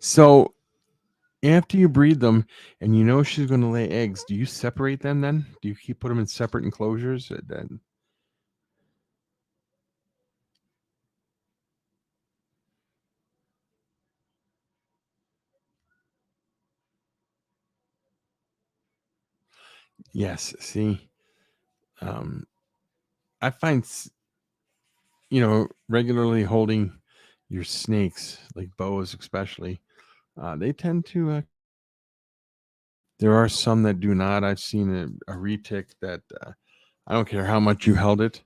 So after you breed them and you know she's going to lay eggs, do you separate them then? Do you put them in separate enclosures? Then yes. See, um, I find regularly holding your snakes, like boas especially, they tend to. There are some that do not. I've seen a retic that I don't care how much you held it.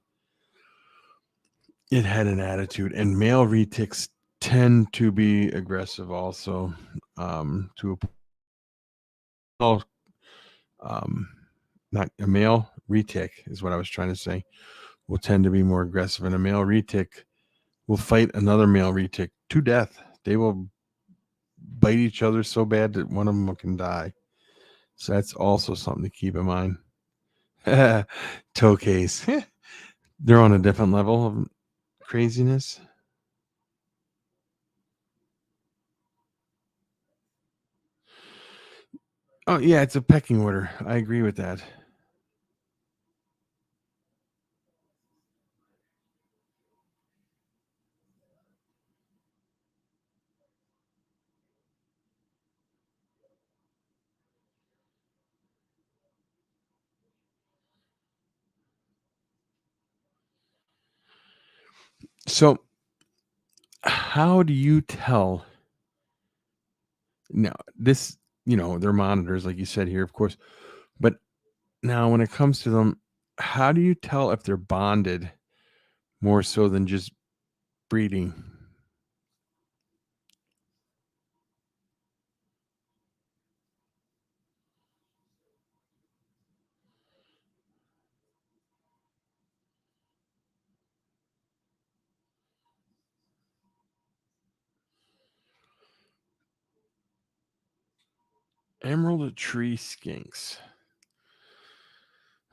It had an attitude, and male retics tend to be aggressive also. To a well, um, not a male retic is what I was trying to say. Will tend to be more aggressive, and a male retic will fight another male retic to death. They will bite each other so bad that one of them can die. So that's also something to keep in mind. Toe case. They're on a different level of craziness. Oh yeah, it's a pecking order. I agree with that. So, how do you tell? Now, this, they're monitors, like you said here, of course. But now, when it comes to them, how do you tell if they're bonded more so than just breeding? Emerald tree skinks.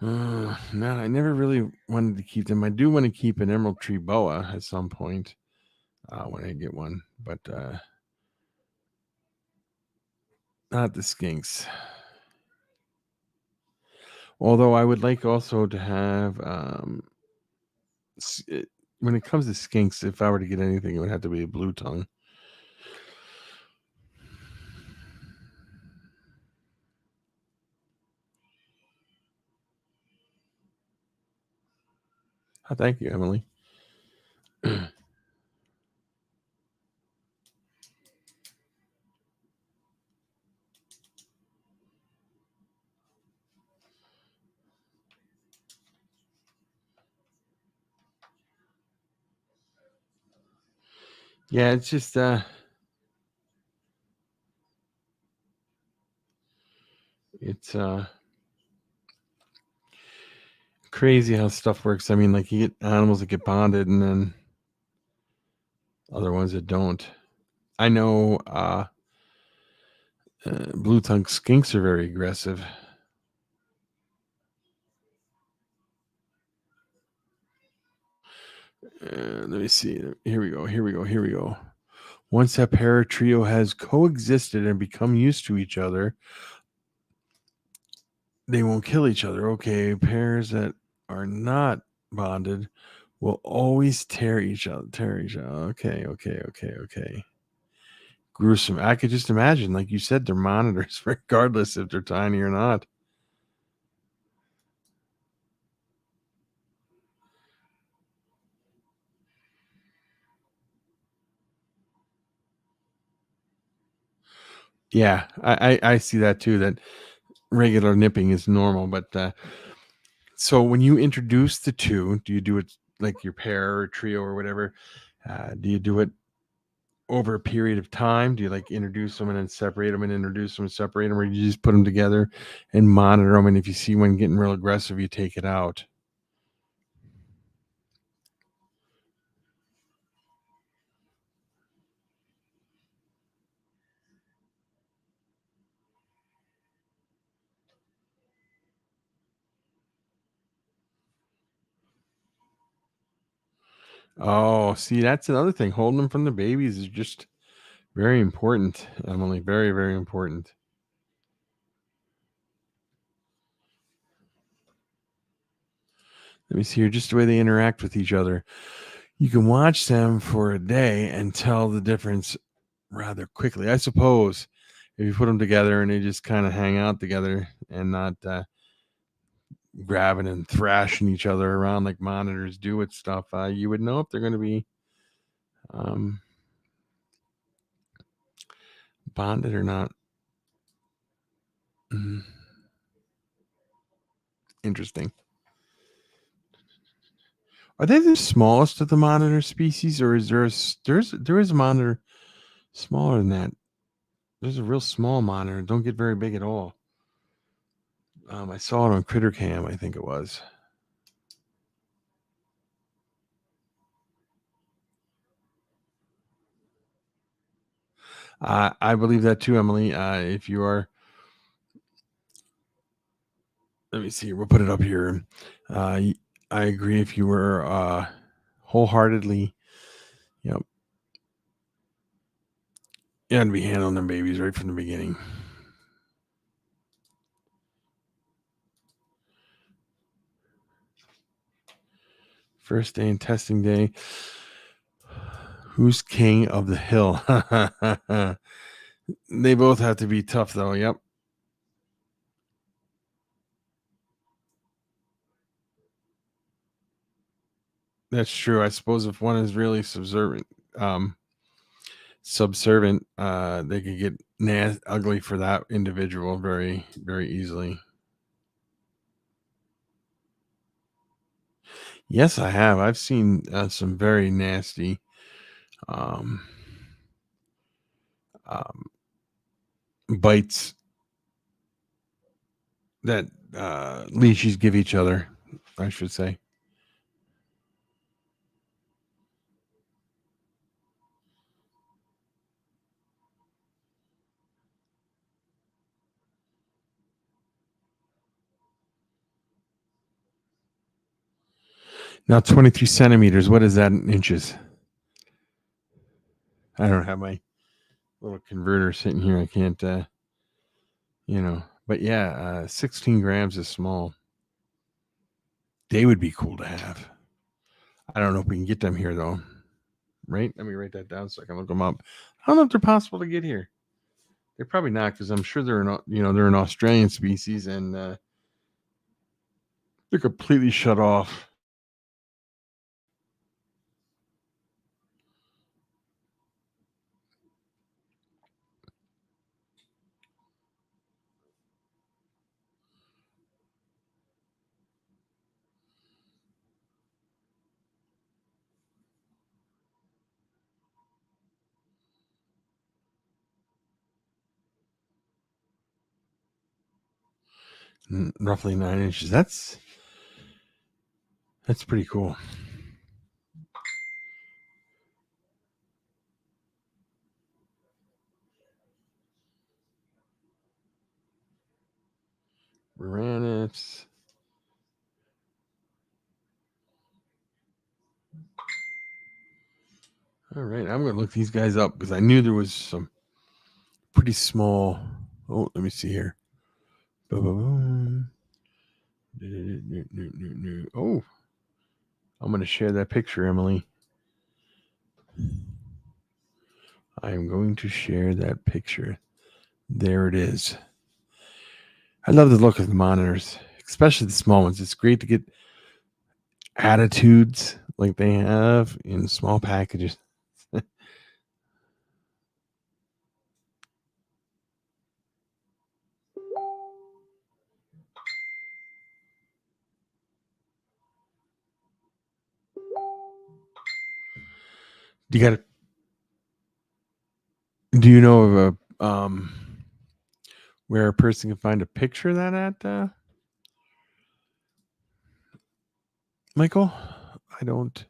No, I never really wanted to keep them. I do want to keep an emerald tree boa at some point when I get one, but not the skinks. Although I would like also to have, when it comes to skinks, if I were to get anything, it would have to be a blue tongue. Oh, thank you, Emily. Yeah, it's just it's crazy how stuff works. I mean, like you get animals that get bonded, and then other ones that don't. I know blue tongue skinks are very aggressive. Let me see. Here we go. Here we go. Here we go. Once that pair or trio has coexisted and become used to each other, they won't kill each other. Okay, pairs that are not bonded will always tear each other. Tear each other. Okay, okay, okay, okay. Gruesome. I could just imagine, like you said, they're monitors, regardless if they're tiny or not. Yeah, I see that too. That regular nipping is normal, but so when you introduce the two, do you do it like your pair or trio or whatever? Do you do it over a period of time? Do you like introduce them and then separate them and introduce them and separate them, or you just put them together and monitor them? And if you see one getting real aggressive, you take it out. Oh, see, that's another thing. Holding them from the babies is just very important, Emily. Very, very important. Let me see here, just the way they interact with each other. You can watch them for a day and tell the difference rather quickly. I suppose if you put them together and they just kind of hang out together and not grabbing and thrashing each other around like monitors do with stuff, you would know if they're going to be um, bonded or not. Mhm. Interesting. Are they the smallest of the monitor species, or is there is a monitor smaller than that? There's a real small monitor. Don't get very big at all. I saw it on Critter Cam, I think it was. I believe that too, Emily. If you are, let me see. We'll put it up here. I agree. If you were wholeheartedly, you know, you had to be handling them babies right from the beginning. First day and testing day. Who's king of the hill? They both have to be tough, though. Yep. That's true. I suppose if one is really subservient, they could get ugly for that individual very, very easily. Yes, I have. I've seen some very nasty um, um, bites that leashes give each other, I should say. Now, 23 centimeters. What is that in inches? I don't have my little converter sitting here. I can't, but yeah, 16 grams is small. They would be cool to have. I don't know if we can get them here though. Right? Let me write that down so I can look them up. I don't know if they're possible to get here. They're probably not because I'm sure they're an Australian species and they're completely shut off. Roughly 9 inches. That's pretty cool. Uranus. All right, I'm gonna look these guys up because I knew there was some pretty small. Oh, let me see here. Boom. Oh, I'm gonna share that picture, Emily. I am going to share that picture. There it is. I love the look of the monitors, especially the small ones. It's great to get attitudes like they have in small packages. You got to. Do you know of a where a person can find a picture of that at, Michael? I don't.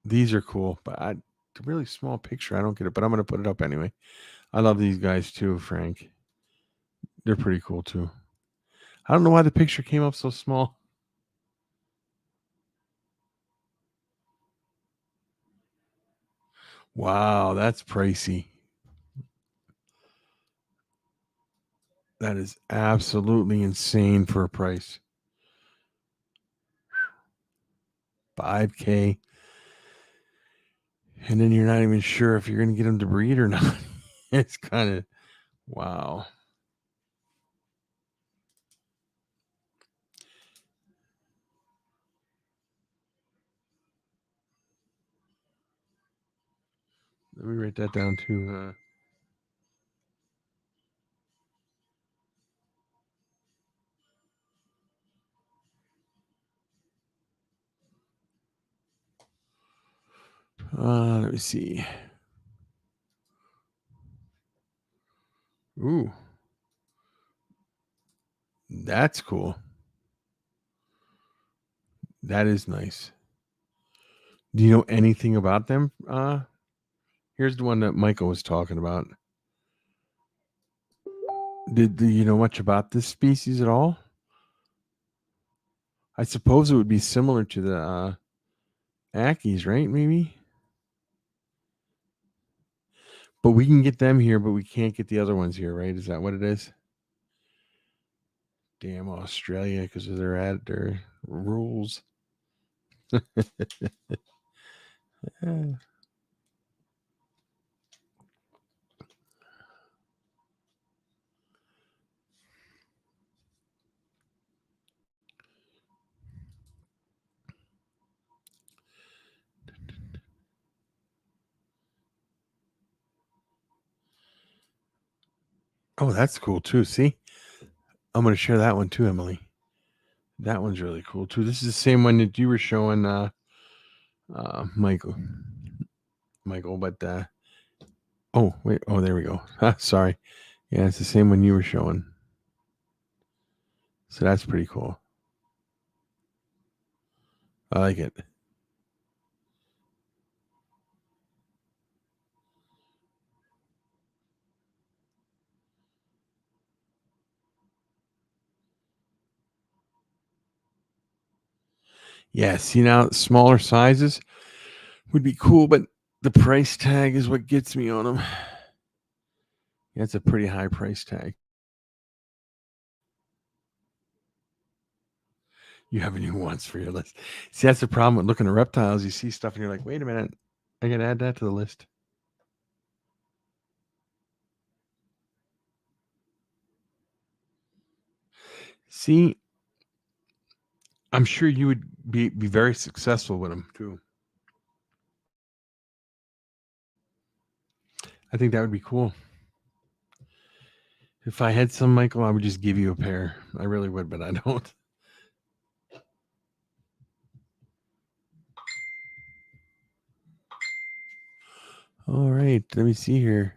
These are cool, but the really small picture, I don't get it. But I'm gonna put it up anyway. I love these guys too, Frank. They're pretty cool too. I don't know why the picture came up so small. Wow, that's pricey. That is absolutely insane for a price. 5K. And then you're not even sure if you're going to get them to breed or not. It's kind of wow. Let me write that down too. Let me see. Ooh, that's cool. That is nice. Do you know anything about them? Here's the one that Michael was talking about. Do you know much about this species at all? I suppose it would be similar to the Ackies, right? Maybe. But we can get them here, but we can't get the other ones here, right? Is that what it is? Damn Australia, because of their rules. Yeah. Oh, that's cool too. See, I'm going to share that one too, Emily. That one's really cool too. This is the same one that you were showing, Michael. Michael, but oh wait, oh there we go. Sorry, yeah, it's the same one you were showing. So that's pretty cool. I like it. Yeah, see now smaller sizes would be cool, but the price tag is what gets me on them. Yeah, it's a pretty high price tag. You have new ones for your list. See, that's the problem with looking at reptiles. You see stuff and you're like, wait a minute, I gotta add that to the list. See, I'm sure you would be very successful with them too. I think that would be cool. If I had some, Michael, I would just give you a pair. I really would, but I don't. All right, let me see here.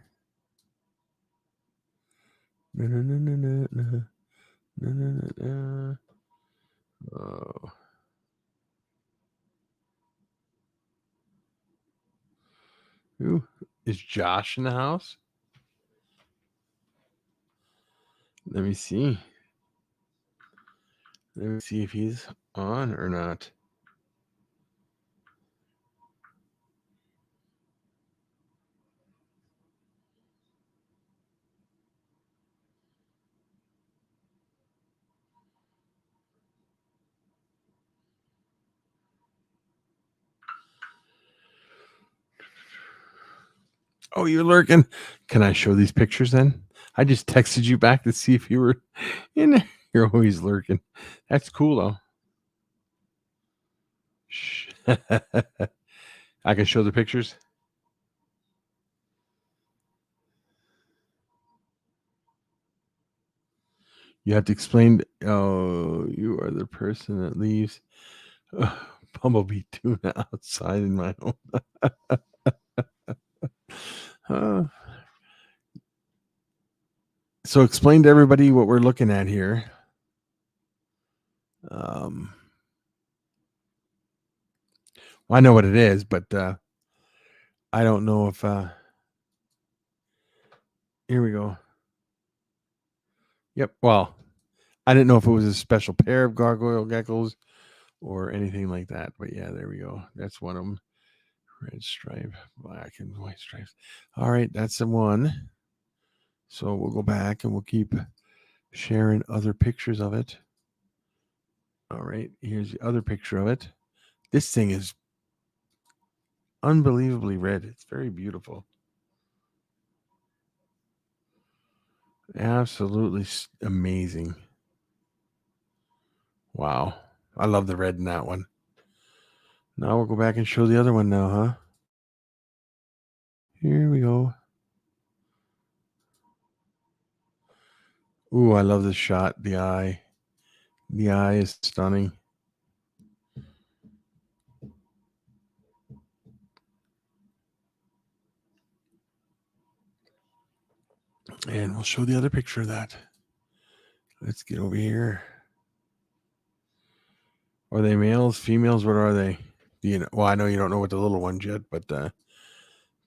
No, no, no, no, no, no, no, no, no. Oh. Ooh, is Josh in the house? Let me see. Let me see if he's on or not. Oh, you're lurking. Can I show these pictures then? I just texted you back to see if you were in there. You're always lurking. That's cool though. Shh. I can show the pictures. You have to explain. Oh, you are the person that leaves bumblebee tuna outside in my home. So explain to everybody what we're looking at here. Well, I know what it is, but I don't know if. Here we go. Yep. Well, I didn't know if it was a special pair of gargoyle geckos or anything like that. But yeah, there we go. That's one of them. Red stripe, black and white stripes. All right, that's the one. So we'll go back and we'll keep sharing other pictures of it. All right, here's the other picture of it. This thing is unbelievably red. It's very beautiful. Absolutely amazing. Wow. I love the red in that one. Now we'll go back and show the other one now, huh? Here we go. Ooh, I love this shot. The eye. The eye is stunning. And we'll show the other picture of that. Let's get over here. Are they males, females? What are they? Do you know? Well, I know you don't know what the little ones yet, but the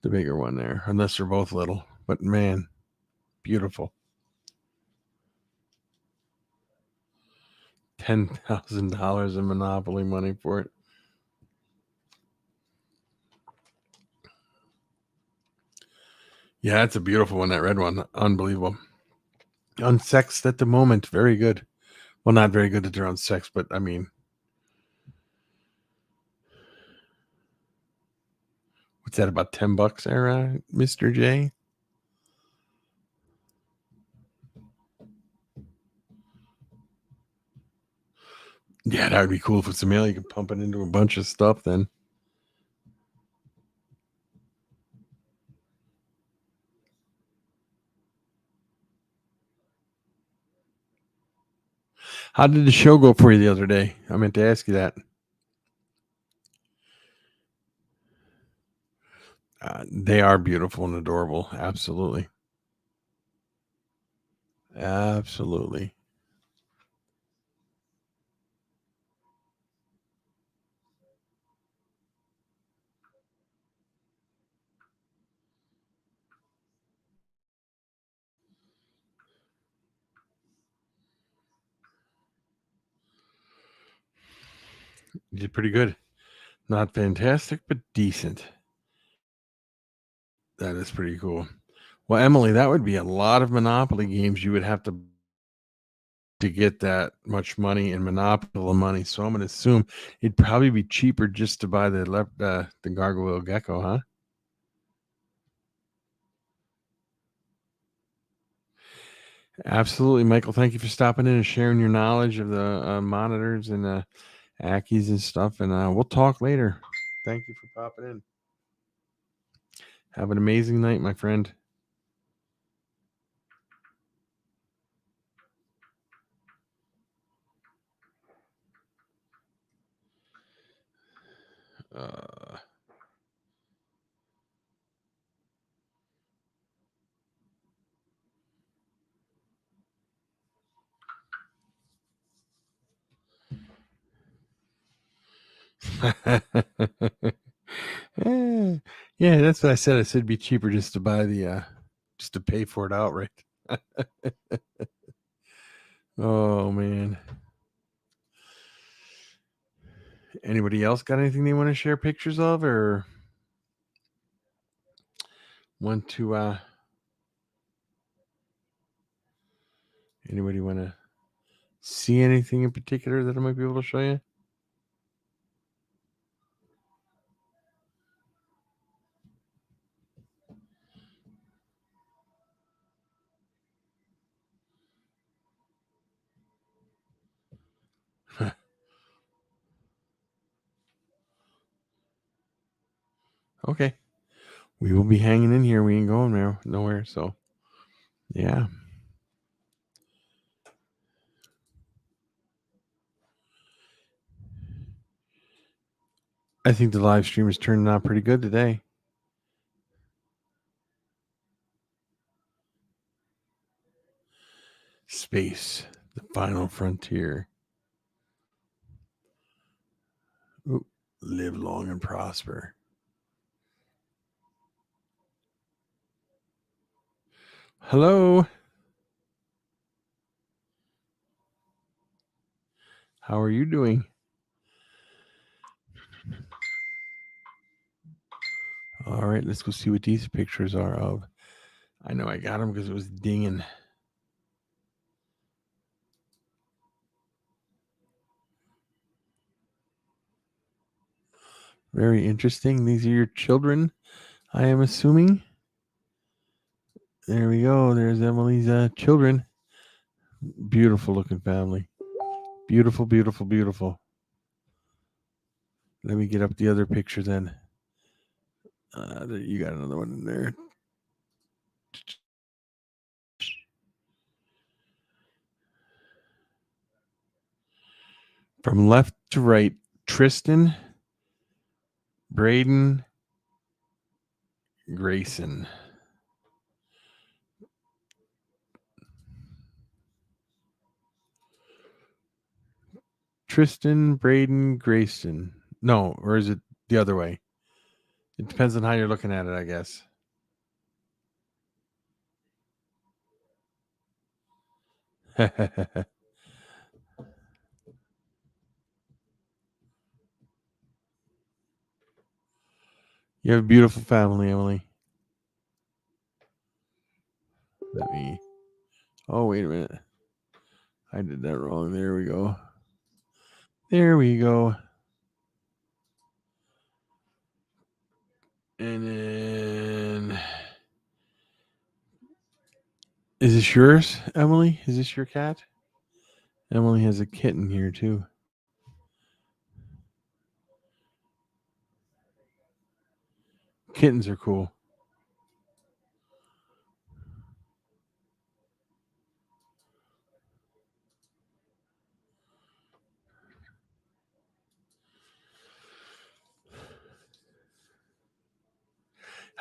bigger one there, unless they're both little. But man, beautiful. $10,000 in Monopoly money for it. Yeah, that's a beautiful one. That red one, unbelievable. Unsexed at the moment, very good. Well, not very good that they're unsexed, but I mean, what's that about $10 there, Mr. J? Yeah, that would be cool if it's a male. You can pump it into a bunch of stuff then. How did the show go for you the other day? I meant to ask you that. They are beautiful and adorable. Absolutely. Absolutely. You did pretty good. Not fantastic, but decent. That is pretty cool. Well, Emily, that would be a lot of Monopoly games you would have to get that much money in Monopoly money. So I'm going to assume it'd probably be cheaper just to buy the gargoyle gecko, huh? Absolutely, Michael. Thank you for stopping in and sharing your knowledge of the monitors and Ackies and stuff. And we'll talk later. Thank you for popping in. Have an amazing night, my friend. Uh, yeah, that's what I said. I said it'd be cheaper just to buy just to pay for it outright. Oh man. Anybody else got anything they want to share pictures of, or want to? Anybody want to see anything in particular that I might be able to show you? Okay, we will be hanging in here. We ain't going nowhere. So yeah. I think the live stream is turning out pretty good today. Space, the final frontier. Ooh, live long and prosper. Hello. How are you doing? All right, let's go see what these pictures are of. I know I got them because it was dinging. Very interesting. These are your children, I am assuming. There we go. There's Emily's children. Beautiful looking family. Beautiful, beautiful, beautiful. Let me get up the other picture then. You got another one in there. From left to right, Tristan, Braden, Grayson. Tristan, Braden, Grayson. No, or is it the other way? It depends on how you're looking at it, I guess. You have a beautiful family, Emily. Let me. Oh, wait a minute. I did that wrong. There we go. There we go. And then. Is this yours, Emily? Is this your cat? Emily has a kitten here, too. Kittens are cool.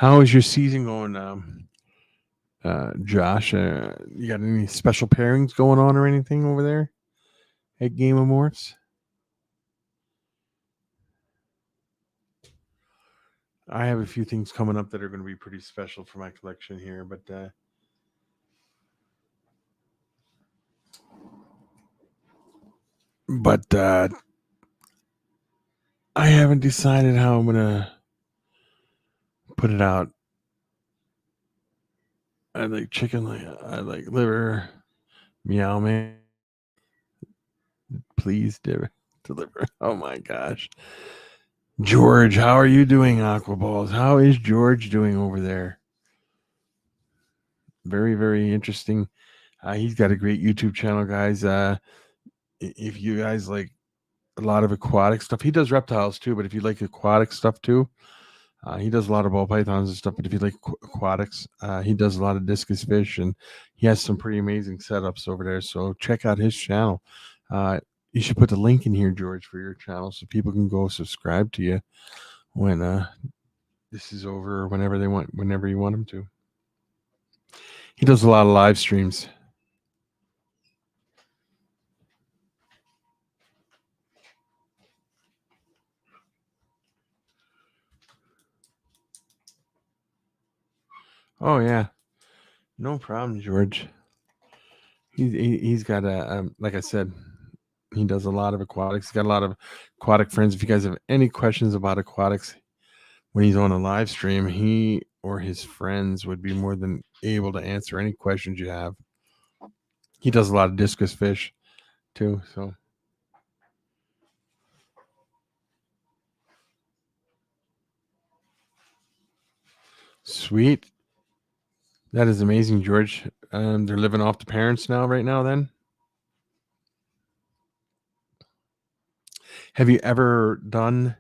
How is your season going, Josh? You got any special pairings going on or anything over there at Game of Morphs? I have a few things coming up that are going to be pretty special for my collection here, but I haven't decided how I'm gonna put it out. I like chicken, I like liver. Meow man, please deliver. Oh my gosh, George, how are you doing, Aquaballs? How is George doing over there? Very, very interesting. He's got a great YouTube channel, guys. If you guys like a lot of aquatic stuff, he does reptiles too. But if you like aquatic stuff too, he does a lot of ball pythons and stuff. But if you like aquatics, he does a lot of discus fish, and he has some pretty amazing setups over there. So check out his channel. You should put the link in here, George, for your channel so people can go subscribe to you when this is over or whenever you want them to. He does a lot of live streams. Oh yeah, no problem, George. He's got a like I said, he does a lot of aquatics. He's got a lot of aquatic friends. If you guys have any questions about aquatics when he's on a live stream, he or his friends would be more than able to answer any questions you have. He does a lot of discus fish too, so sweet. That is amazing, George. They're living off the parents now, right now. Then, have you ever done?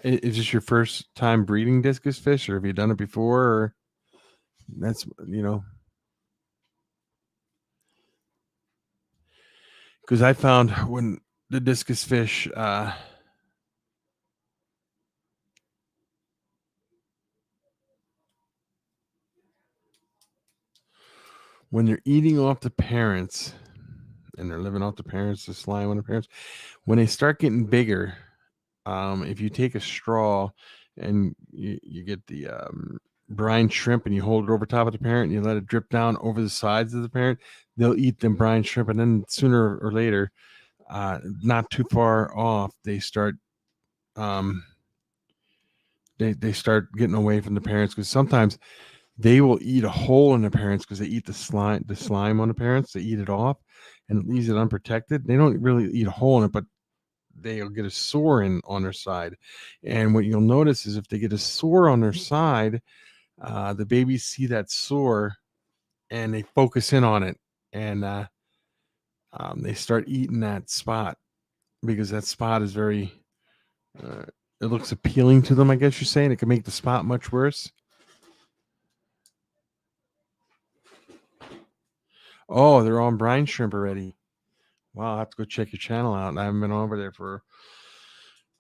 Is this your first time breeding discus fish, or have you done it before? Or that's because I found when the discus fish, when they're eating off the parents and they're living off the parents, the slime on the parents, when they start getting bigger, if you take a straw and you get the brine shrimp and you hold it over top of the parent and you let it drip down over the sides of the parent, they'll eat them brine shrimp, and then sooner or later, not too far off, they start they start getting away from the parents, because sometimes they will eat a hole in the parents because they eat the slime on the parents. They eat it off and it leaves it unprotected. They don't really eat a hole in it, but they'll get a sore on their side. And what you'll notice is if they get a sore on their side, the babies see that sore and they focus in on it, and they start eating that spot because that spot is very, it looks appealing to them, I guess you're saying. It can make the spot much worse. Oh, they're on brine shrimp already. Wow, I'll have to go check your channel out. I haven't been over there for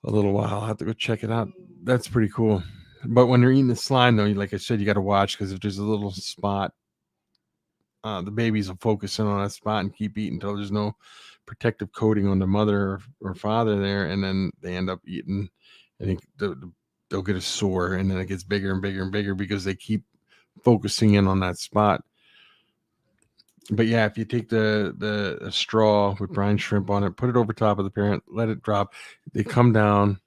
a little while. I'll have to go check it out. That's pretty cool. But when they're eating the slime, though, like I said, you got to watch, because if there's a little spot, the babies will focus in on that spot and keep eating until there's no protective coating on the mother or father there, and then they end up eating. I think they'll get a sore, and then it gets bigger and bigger and bigger because they keep focusing in on that spot. But yeah, if you take the straw with brine shrimp on it, put it over top of the parent, let it drop, they come down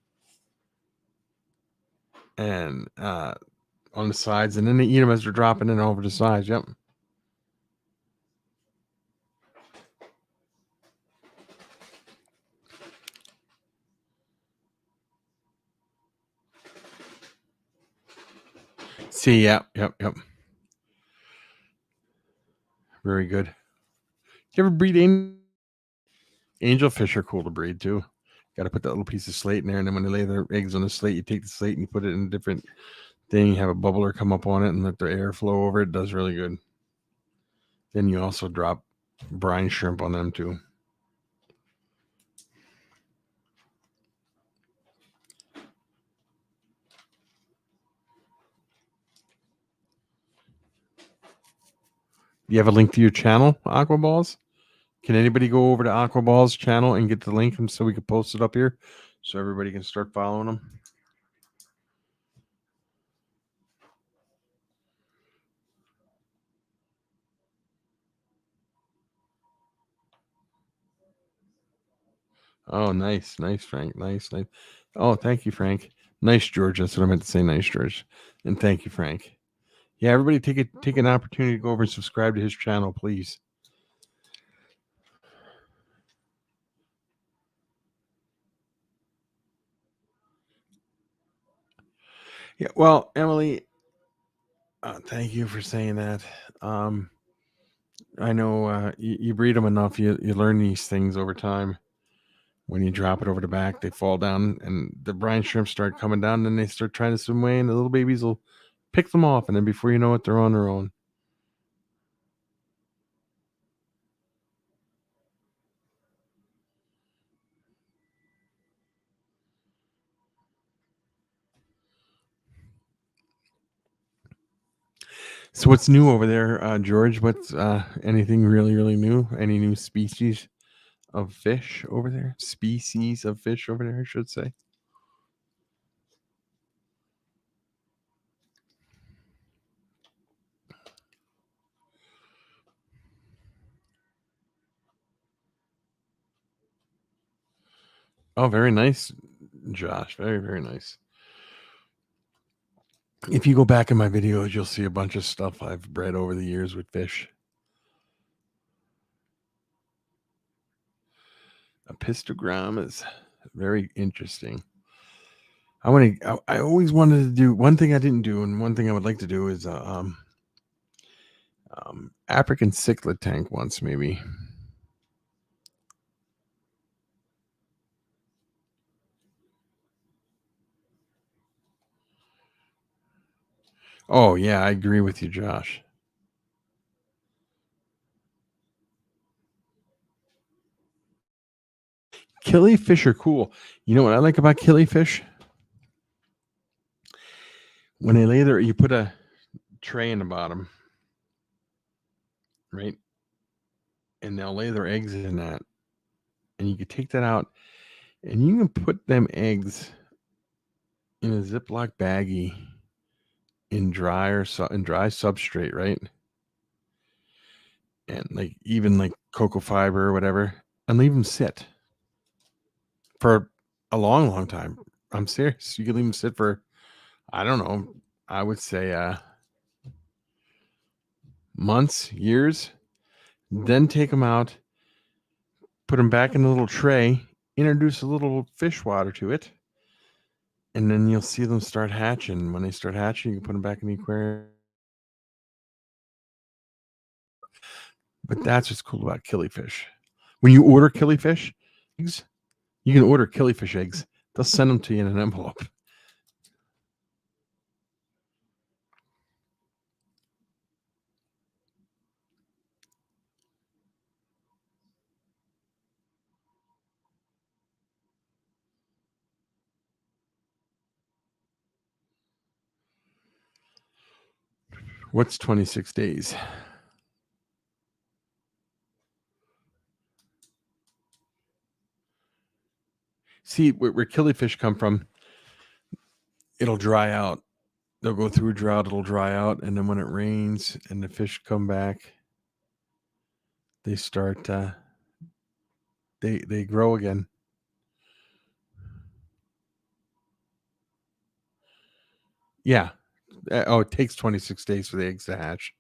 and on the sides, and then they eat them as they're dropping in over the sides. Yep. See, yep. Very good. You ever breed angelfish? Are cool to breed too. Got to put that little piece of slate in there, and then when they lay their eggs on the slate, you take the slate and you put it in a different thing. You have a bubbler come up on it and let the air flow over it. It does really good. Then you also drop brine shrimp on them too. You have a link to your channel, Aquaballs? Can anybody go over to Aquaball's channel and get the link so we can post it up here so everybody can start following them? Oh, nice, Frank. Nice. Oh, thank you, Frank. Nice, George. That's what I meant to say. Nice, George. And thank you, Frank. Yeah, everybody take an opportunity to go over and subscribe to his channel, please. Yeah, well, Emily, thank you for saying that. I know you breed them enough, you learn these things over time. When you drop it over the back, they fall down, and the brine shrimp start coming down, and then they start trying to swim away, and the little babies will pick them off, and then before you know it, they're on their own. So what's new over there, George? What's anything really new? Any new species of fish over there? Species of fish over there, I should say. Oh, very nice, Josh. Very nice. If you go back in my videos, you'll see a bunch of stuff I've bred over the years with fish. A pistogram is very interesting. I always wanted to do one thing I didn't do, and one thing I would like to do is African cichlid tank once, maybe. Oh yeah, I agree with you, Josh. Killifish are cool. You know what I like about killifish? When they lay there, you put a tray in the bottom, right? And they'll lay their eggs in that. And you can take that out and you can put them eggs in a Ziploc baggie in dry substrate, right? And like even like cocoa fiber or whatever, and leave them sit for a long time. I'm serious. You can leave them sit for, I don't know, I would say months, years. Then take them out, put them back in a little tray, introduce a little fish water to it, and then you'll see them start hatching. When they start hatching, you can put them back in the aquarium. But that's what's cool about killifish. When you order killifish eggs, you can order killifish eggs. They'll send them to you in an envelope. What's 26 days? See, where killifish come from, it'll dry out. They'll go through a drought, it'll dry out, and then when it rains and the fish come back, they start they grow again. Yeah. Oh, it takes 26 days for the eggs to hatch.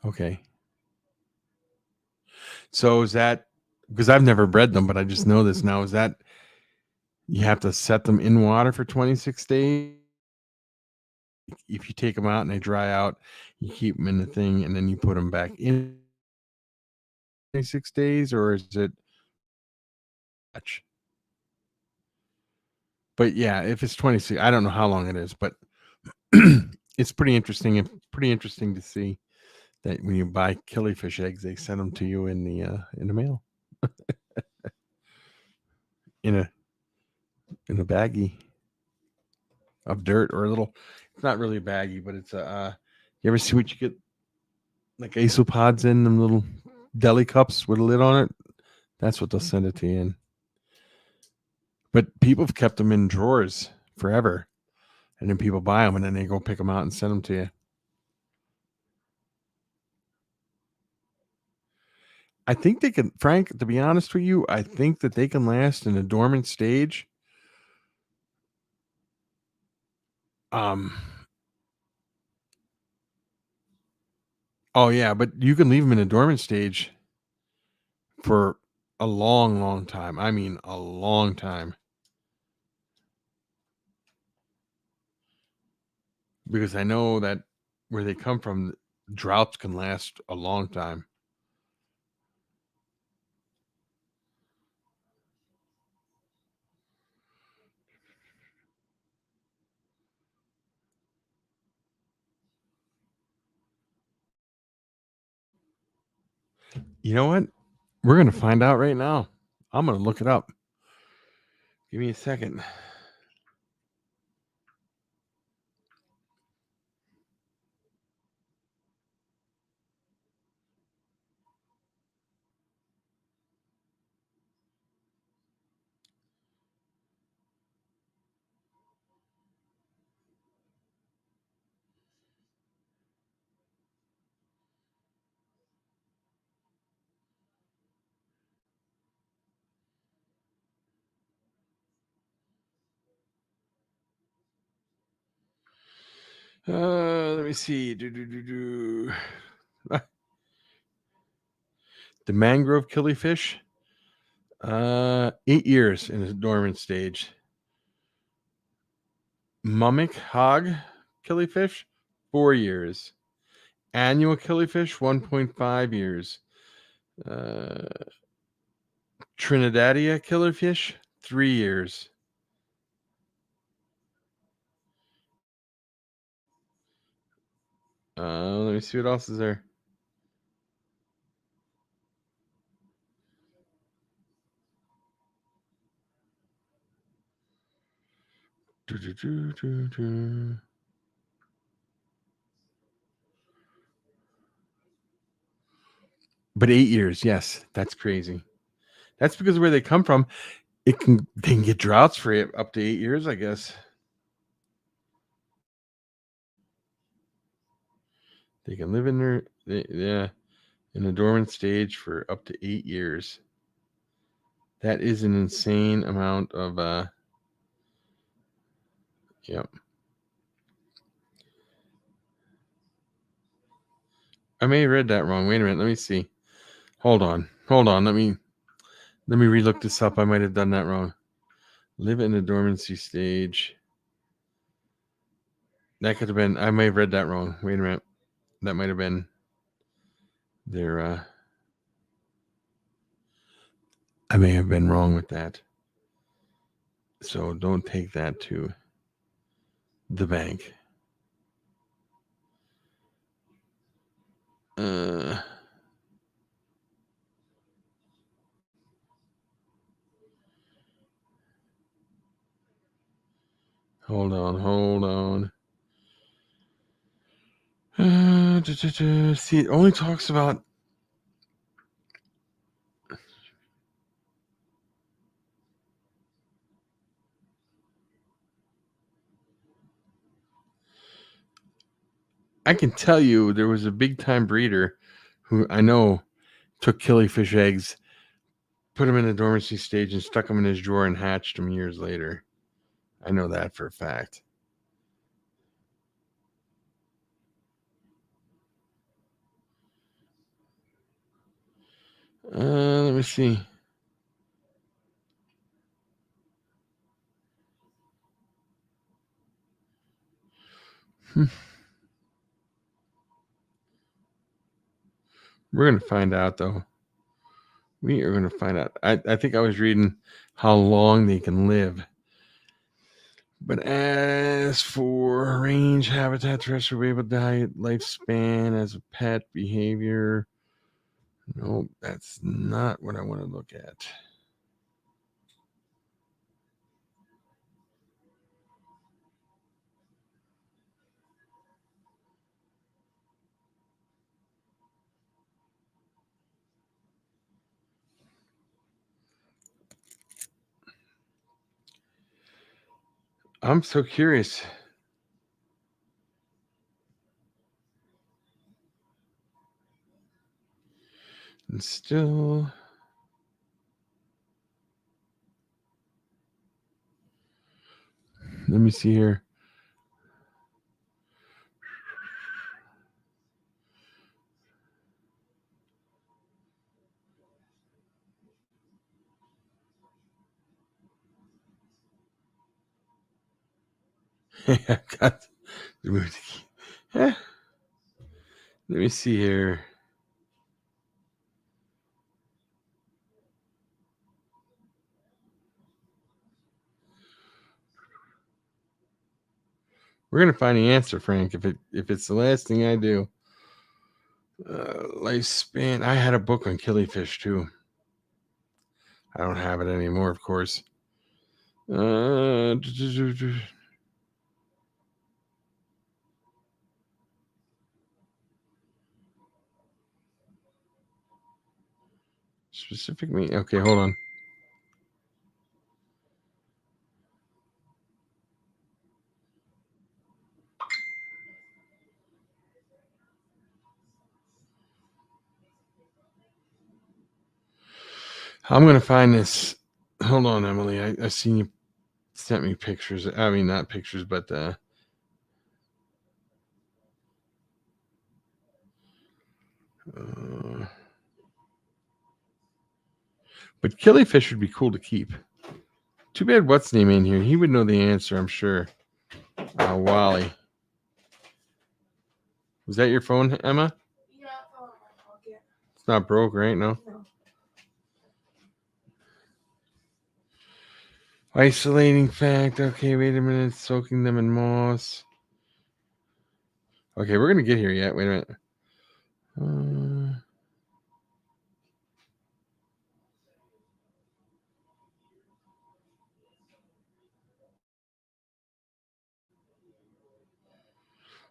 Okay. So is that, because I've never bred them, but I just know this now, is that you have to set them in water for 26 days? If you take them out and they dry out, you keep them in the thing and then you put them back in 26 days, or is it much? But yeah, if it's 26, I don't know how long it is, but it's pretty interesting. It's pretty interesting to see that when you buy killifish eggs, they send them to you in the mail in a baggie of dirt or a little. It's not really a baggie, but it's a. You ever see what you get? like isopods in them little deli cups with a lid on it. That's what they'll send it to you in. But people have kept them in drawers forever, and then people buy them, and then they go pick them out and send them to you. I think they can, Frank, to be honest with you, I think that they can last in a dormant stage. Um, oh yeah, but you can leave them in a dormant stage for a long, long time. I mean, a long time, because I know that where they come from, droughts can last a long time. You know what? We're gonna find out right now. I'm gonna look it up. Give me a second. Let me see. The mangrove killifish, 8 years in a dormant stage. Mummick hog killifish, 4 years. Annual killifish, 1.5 years. Uh, Trinidadian killifish, 3 years. Let me see what else is there. But 8 years, yes, that's crazy. That's because of where they come from. They can get droughts for up to 8 years, I guess. They can live in yeah, in a dormant stage for up to 8 years. That is an insane amount of yep. I may have read that wrong. Wait a minute, let me see. Hold on. Let me relook this up. I might have done that wrong. Live in a dormancy stage. That could have been, I may have read that wrong. Wait a minute. That might have been their I may have been wrong with that. So don't take that to the bank. Hold on. See, it only talks about. I can tell you there was a big time breeder who I know took killifish eggs, put them in a dormancy stage, and stuck them in his drawer and hatched them years later. I know that for a fact. Let me see. We're going to find out, though. We are going to find out. I think I was reading how long they can live. But as for range, habitat, terrestrial, variable diet, lifespan as a pet, behavior, no, that's not what I want to look at. I'm so curious. And still, let me see here. I got the movie. Let me see here. We're gonna find the answer, Frank. If it's the last thing I do. Lifespan. I had a book on killifish too. I don't have it anymore, of course. Specific meat. Okay, hold on. I'm gonna find this. Hold on, Emily. I seen you sent me pictures. I mean, not pictures, but but killifish would be cool to keep. Too bad what's name in here. He would know the answer, I'm sure. Wally. Was that your phone, Emma? Yeah, I found my pocket. It's not broke, right? No. No. Isolating fact. Okay, wait a minute. Soaking them in moss. Okay, we're gonna get here yet. Wait a minute.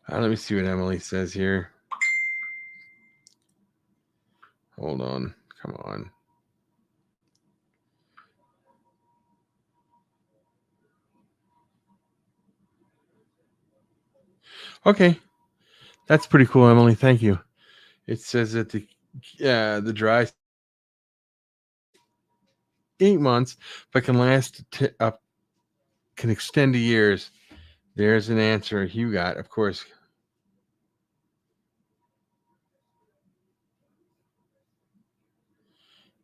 Let me see what Emily says here. Hold on. Come on. Okay. That's pretty cool, Emily. Thank you. It says that the dry 8 months, but can last up can extend to years. There's an answer you got, of course.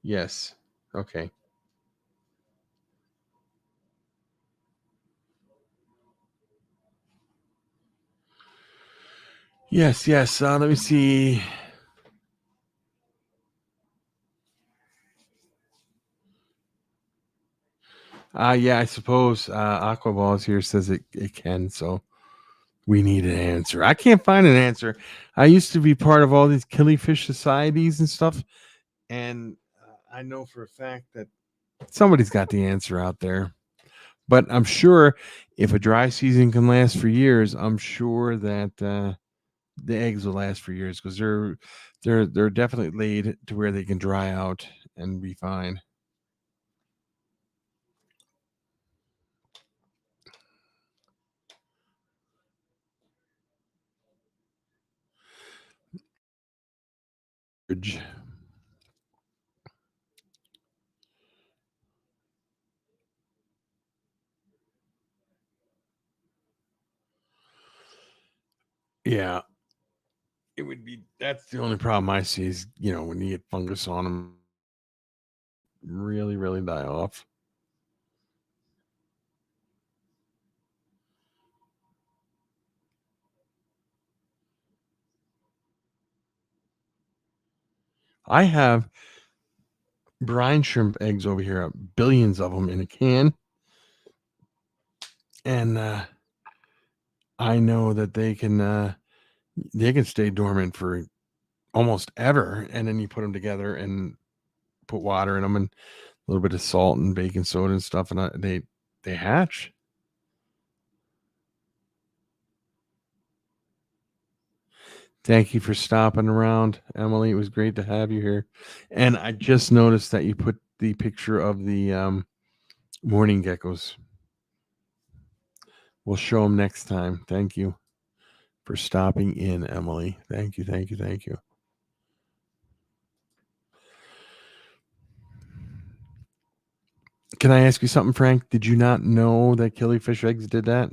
Yes. Okay. Yes. Let me see. Yeah, I suppose Aqua Balls here says it can, so we need an answer. I can't find an answer. I used to be part of all these killifish societies and stuff, and I know for a fact that somebody's got the answer out there. But I'm sure if a dry season can last for years, I'm sure that the eggs will last for years because they're definitely laid to where they can dry out and be fine. Yeah, it would be. That's the only problem I see is when you get fungus on them, really, really die off. I have brine shrimp eggs over here, billions of them in a can, and I know that they can stay dormant for almost ever, and then you put them together and put water in them and a little bit of salt and baking soda and stuff, and they hatch. Thank you for stopping around, Emily. It was great to have you here. And I just noticed that you put the picture of the morning geckos. We'll show them next time. Thank you for stopping in, Emily. Thank you, thank you, thank you. Can I ask you something, Frank? Did you not know that killifish eggs did that?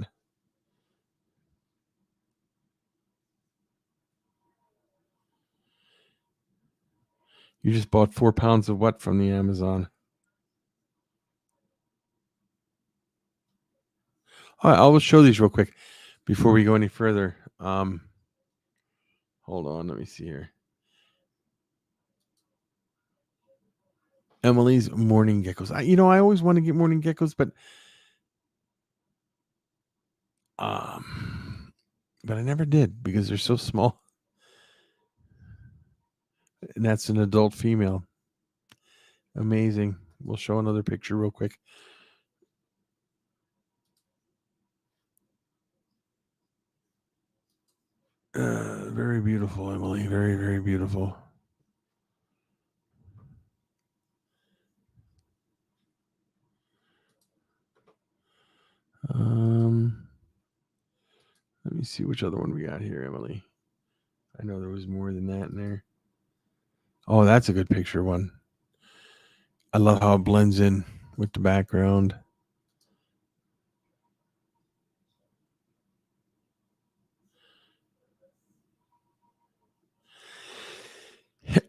You just bought 4 pounds of what from the Amazon? All right, I'll show these real quick before we go any further. Hold on, let me see here. Emily's morning geckos. I always want to get morning geckos, but I never did because they're so small. And that's an adult female. Amazing. We'll show another picture real quick. Very beautiful, Emily. Very, very beautiful. Let me see which other one we got here, Emily. I know there was more than that in there. Oh, that's a good picture one. I love how it blends in with the background.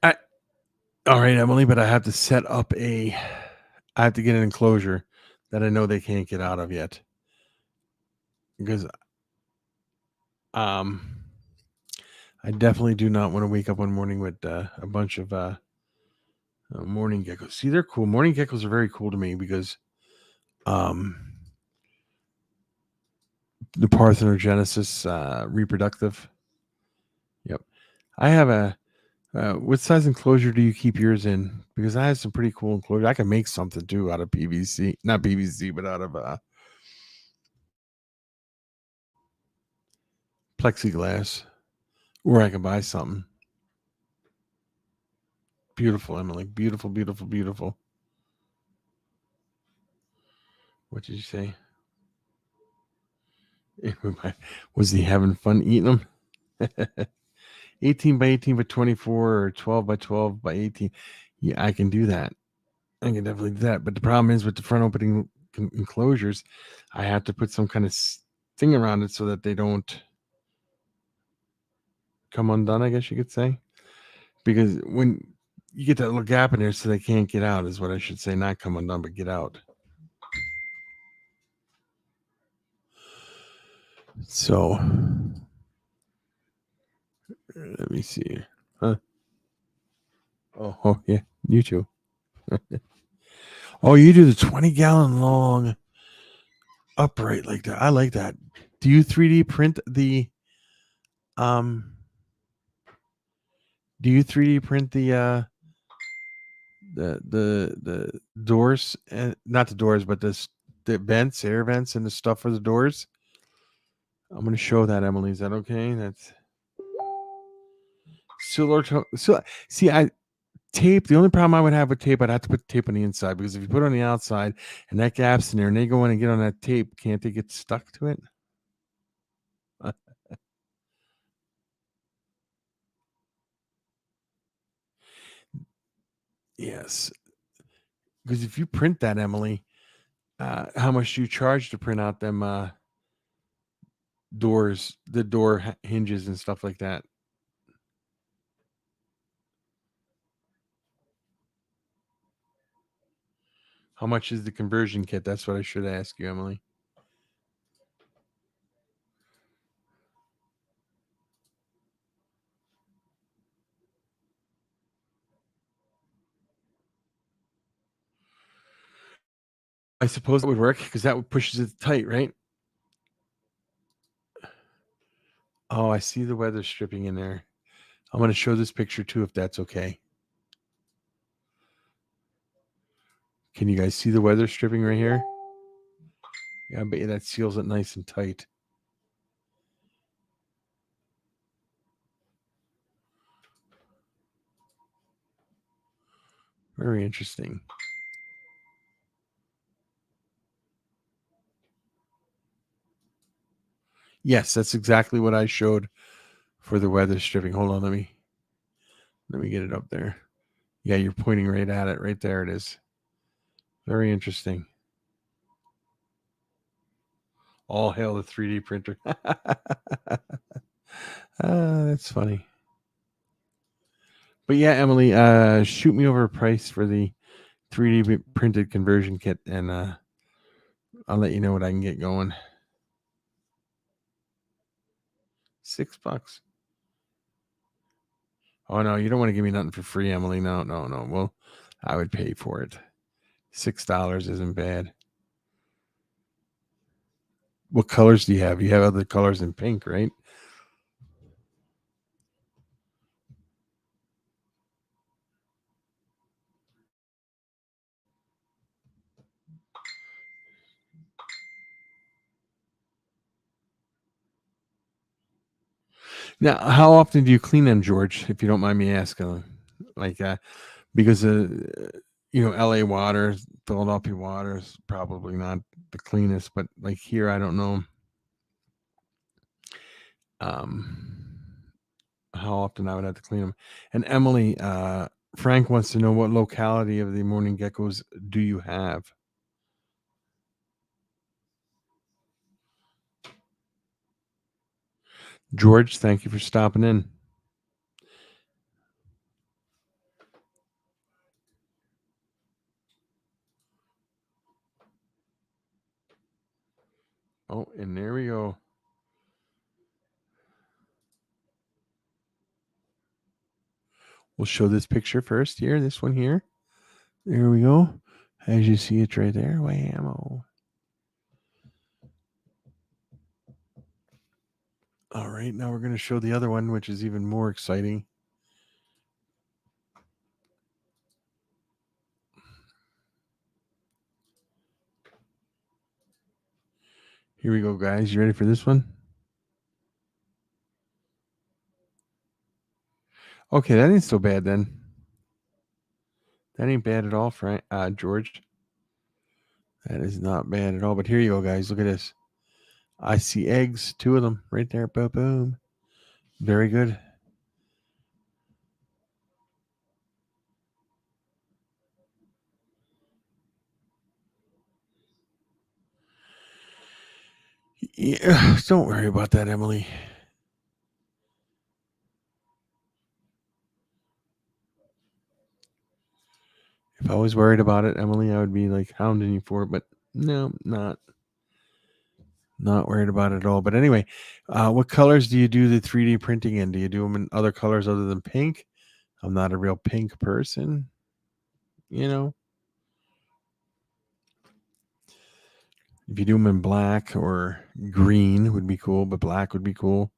All right, Emily, but I have to set up I have to get an enclosure that I know they can't get out of yet. Because I definitely do not want to wake up one morning with a bunch of morning geckos. See, they're cool. Morning geckos are very cool to me because the parthenogenesis, reproductive. Yep. I have a what size enclosure do you keep yours in? Because I have some pretty cool enclosure. I can make something too out of PVC, not PVC, but out of plexiglass, or I can buy something. Beautiful, Emily. Beautiful, beautiful, beautiful. What did you say? Was he having fun eating them? 18 by 18 by 24 or 12 by 12 by 18. Yeah, I can do that. I can definitely do that. But the problem is with the front opening enclosures, I have to put some kind of thing around it so that they don't come undone, I guess you could say. Because when you get that little gap in there so they can't get out, is what I should say. Not come undone, but get out. So let me see. Huh? Oh, yeah, you too. Oh, you do the 20-gallon long upright like that. I like that. Do you 3D print um do you 3D print the doors, and not the doors, but the vents, air vents, and the stuff for the doors? I'm going to show that, Emily. Is that okay? That's so see, I tape. The only problem I would have with tape, I'd have to put tape on the inside, because if you put it on the outside and that gap's in there and they go in and get on that tape, can't they get stuck to it? Yes, because if you print that, Emily, how much do you charge to print out them doors, the door hinges and stuff like that? How much is the conversion kit? That's what I should ask you, Emily. I suppose it would work because that pushes it tight, right? Oh, I see the weather stripping in there. I'm going to show this picture too, if that's okay. Can you guys see the weather stripping right here? Yeah, I bet you that seals it nice and tight. Very interesting. Yes, that's exactly what I showed for the weather stripping. Hold on, let me get it up there. Yeah, you're pointing right at it. Right there it is. Very interesting. All hail the 3D printer. That's funny. But yeah, Emily, shoot me over a price for the 3D printed conversion kit, and I'll let you know what I can get going. $6. Oh no, you don't want to give me nothing for free, Emily. No. Well, I would pay for it. $6 isn't bad. What colors do you have? You have other colors in pink, right? Now, how often do you clean them, George? If you don't mind me asking, like, because LA water, Philadelphia water is probably not the cleanest, but like here, I don't know how often I would have to clean them. And Emily, Frank wants to know what locality of the morning geckos do you have? George, thank you for stopping in. Oh, and there we go. We'll show this picture first here, this one here. There we go. As you see it right there. Whammo. All right, now we're going to show the other one, which is even more exciting. Here we go, guys. You ready for this one? Okay, that ain't so bad then. That ain't bad at all, Frank. George. That is not bad at all. But here you go, guys. Look at this. I see eggs, 2 of them right there. Boom, boom. Very good. Yeah, don't worry about that, Emily. If I was worried about it, Emily, I would be like hounding you for it. But no, not worried about it at all. But anyway, what colors do you do the 3D printing in? Do you do them in other colors other than pink? I'm not a real pink person, you know. If you do them in black or green would be cool, but black would be cool.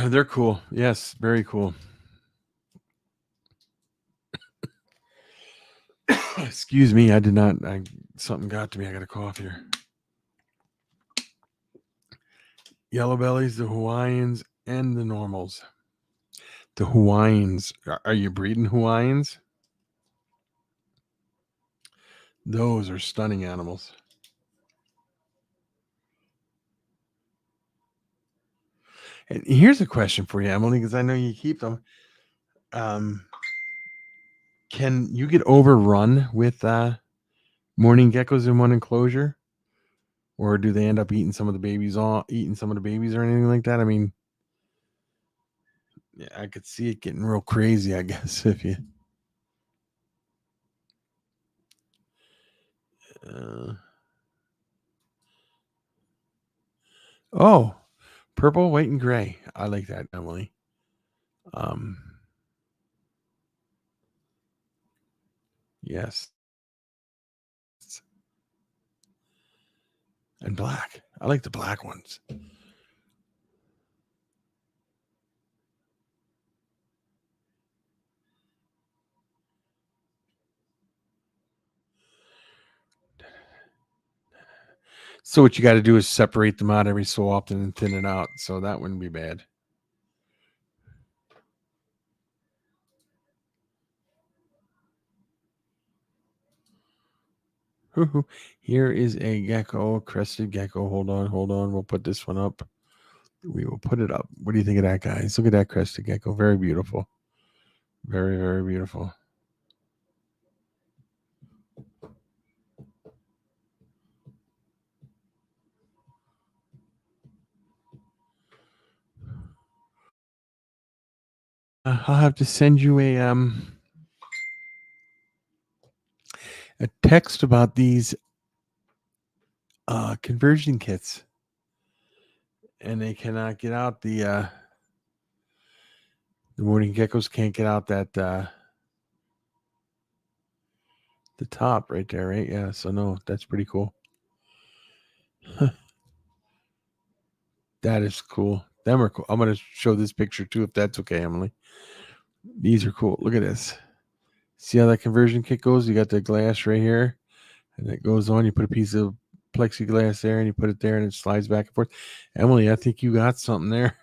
They're cool. Yes, very cool. Excuse me, I did not. Something got to me. I got a cough here. Yellow bellies, the Hawaiians, and the normals. The Hawaiians. Are you breeding Hawaiians? Those are stunning animals. And here's a question for you, Emily, because I know you keep them. Can you get overrun with morning geckos in one enclosure, or do they end up eating some of the babies or anything like that? I mean, yeah, I could see it getting real crazy, I guess, if you. Oh, purple, white, and gray. I like that, Emily. Yes. And black. I like the black ones. So what you got to do is separate them out every so often and thin it out. So that wouldn't be bad. Here is a gecko, crested gecko. Hold on. We'll put this one up. We will put it up. What do you think of that, guys? Look at that crested gecko. Very beautiful. Very, very beautiful. I'll have to send you a text about these conversion kits, and they cannot get out the morning geckos can't get out that the top right there, right? Yeah, so no, that's pretty cool. That is cool. Them are cool. I'm gonna show this picture too, if that's okay, Emily. These are cool. Look at this. See how that conversion kit goes? You got the glass right here, and it goes on. You put a piece of plexiglass there, and you put it there, and it slides back and forth. Emily, I think you got something there.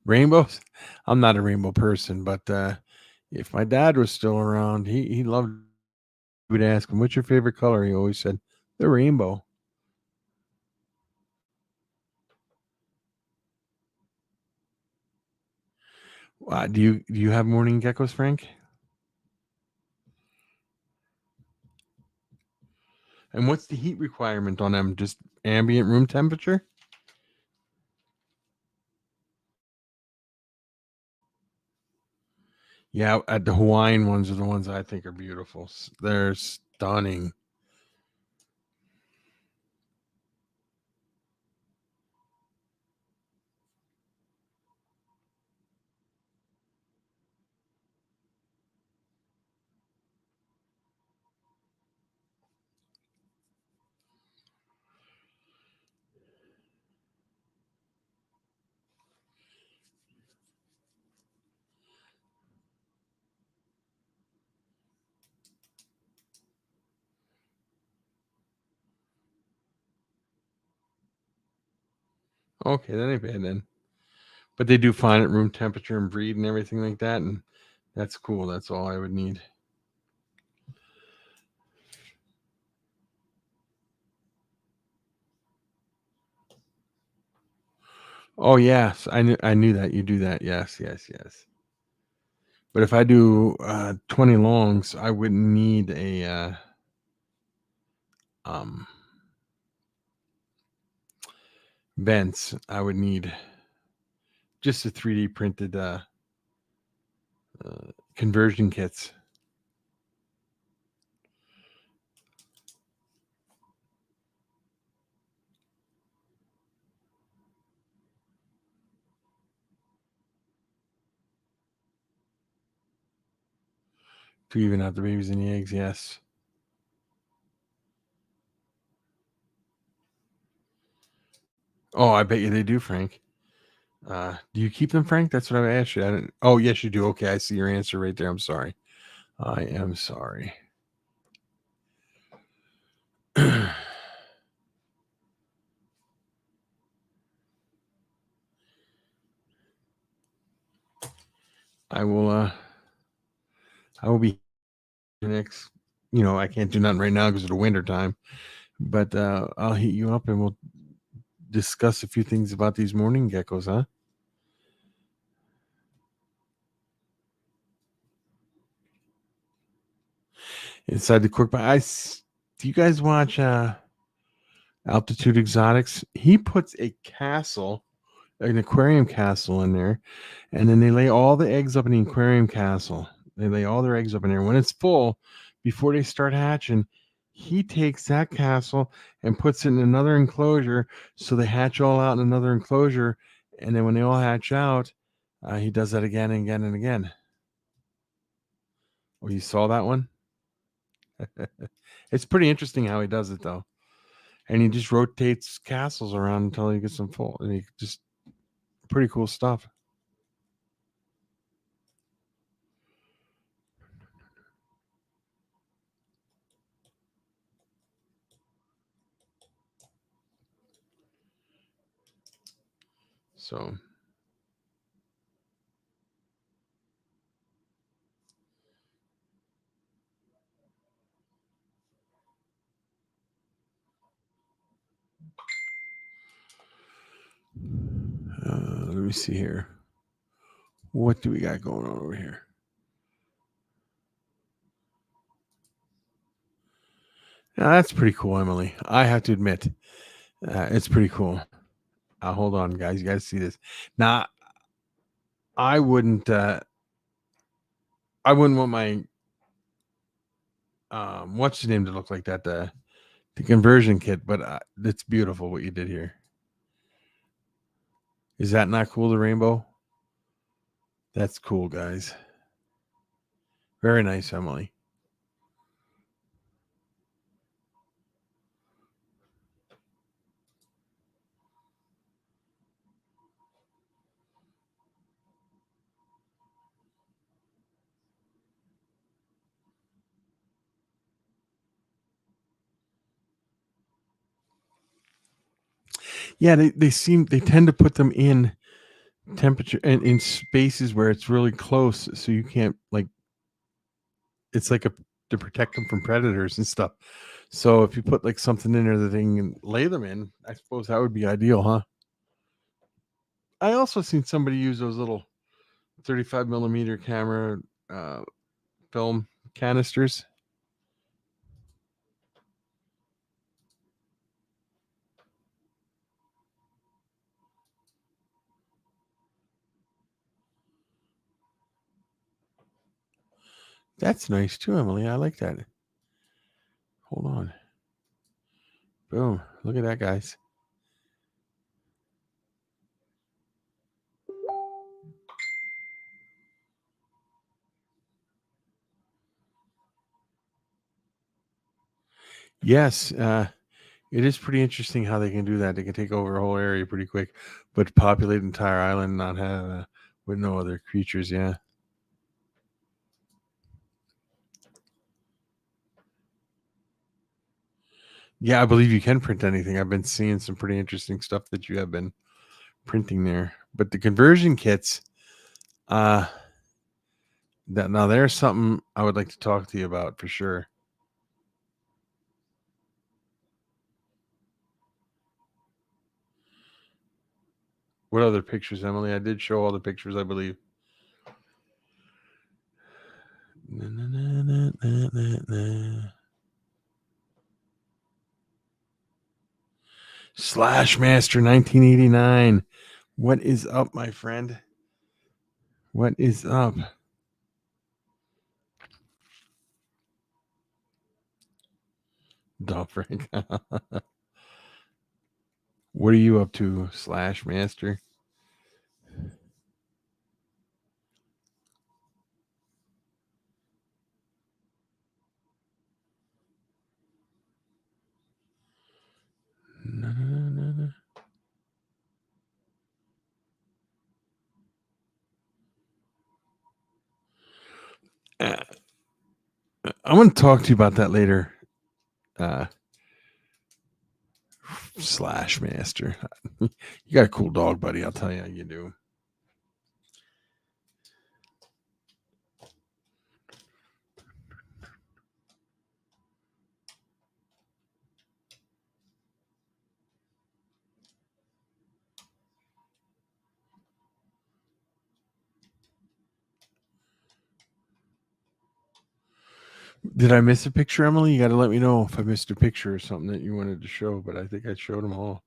Rainbows? I'm not a rainbow person, but if my dad was still around, he loved. We would ask him, "What's your favorite color?" He always said, "The rainbow." Do you have morning geckos, Frank? And what's the heat requirement on them? Just ambient room temperature? Yeah, the Hawaiian ones are the ones I think are beautiful. They're stunning. Okay, that ain't bad then. But they do fine at room temperature and breed and everything like that, and that's cool. That's all I would need. Oh yes, I knew that you do that. Yes. But if I do 20 longs, I wouldn't need a um vents. I would need just a 3D printed conversion kits. To even out the babies and the eggs, yes. Oh, I bet you they do, Frank. Do you keep them, Frank? That's what I asked you. I didn't. Oh, yes, you do. Okay, I see your answer right there. I'm sorry. I am sorry. I will. I will be next. I can't do nothing right now because of the winter time. But I'll hit you up and we'll discuss a few things about these morning geckos, huh? Inside the Cork. Do you guys watch Altitude Exotics? He puts a castle, an aquarium castle in there, and then they lay all the eggs up in the aquarium castle. They lay all their eggs up in there. When it's full, before they start hatching, he takes that castle and puts it in another enclosure, so they hatch all out in another enclosure. And then when they all hatch out, he does that again and again and again. Oh, you saw that one? It's pretty interesting how he does it, though. And he just rotates castles around until he gets them full. And he just pretty cool stuff. So me see here. What do we got going on over here? Now, that's pretty cool, Emily. I have to admit, it's pretty cool. Hold on, guys. You got to see this. Now, I wouldn't want my what's your name to look like that, the conversion kit, but it's beautiful what you did here. Is that not cool, the rainbow? That's cool, guys. Very nice, Emily. Yeah, they tend to put them in temperature and in spaces where it's really close, so you can't, like, it's like to protect them from predators and stuff. So if you put like something in there that they can lay them in, I suppose that would be ideal, huh? I also seen somebody use those little 35 millimeter camera film canisters. That's nice too, Emily. I like that. Hold on. Boom. Look at that, guys. Yes, it is pretty interesting how they can do that. They can take over a whole area pretty quick, but populate an entire island, not have with no other creatures. Yeah. Yeah, I believe you can print anything. I've been seeing some pretty interesting stuff that you have been printing there. But the conversion kits, that now there's something I would like to talk to you about for sure. What other pictures, Emily? I did show all the pictures, I believe. Slash Master 1989. What is up, my friend? What is up? Dog Frank. What are you up to, Slash Master? I'm going to talk to you about that later. Slash Master. You got a cool dog, buddy. I'll tell you how you do. Did I miss a picture, Emily? You got to let me know if I missed a picture or something that you wanted to show, but I think I showed them all.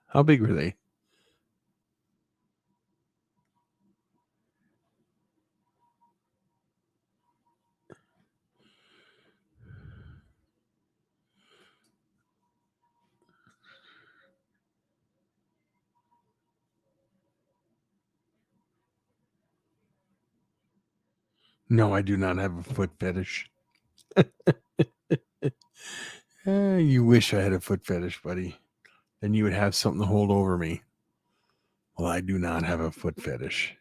How big were they? No, I do not have a foot fetish. You wish I had a foot fetish, buddy. then you would have something to hold over me. Well, I do not have a foot fetish.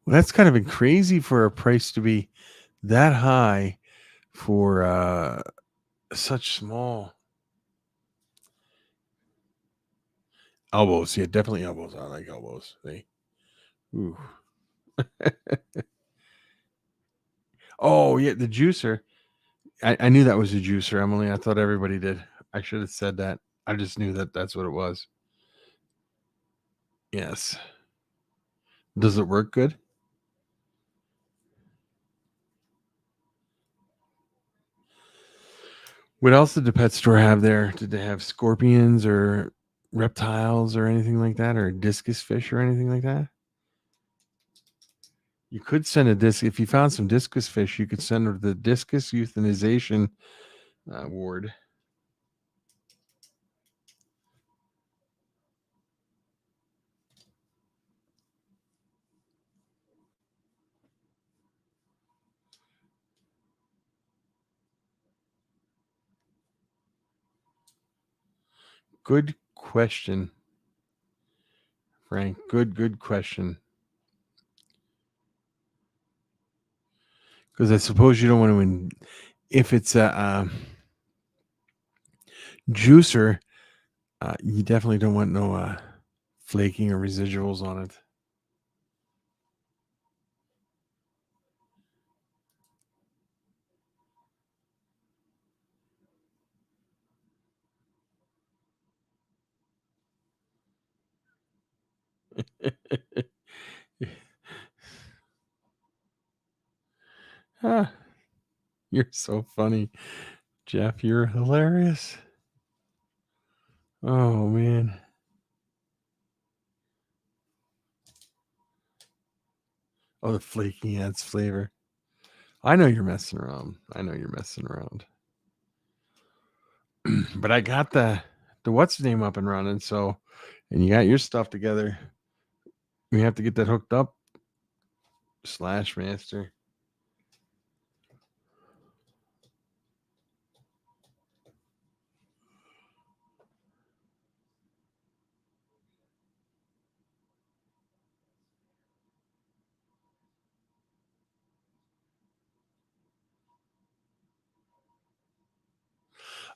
Well, that's kind of crazy for a price to be that high for such small elbows. Yeah, definitely elbows. I like elbows. Ooh. Oh yeah, the juicer. I knew that was a juicer, Emily. I thought everybody did. I should have said that. I just knew that that's what it was. Yes. Does it work good? What else did the pet store have there? Did they have scorpions or reptiles or anything like that, or discus fish or anything like that? You could send a disc if you found some discus fish. You could send her the discus euthanization ward. Good question, Frank. Good question. Because I suppose you don't want to. If it's a juicer, you definitely don't want no flaking or residuals on it. Ah, you're so funny, Jeff. You're hilarious. Oh man. Oh, the flaking adds flavor. I know you're messing around. I know you're messing around. But I got the what's the name up and running. So, and you got your stuff together. We have to get that hooked up. Slash master.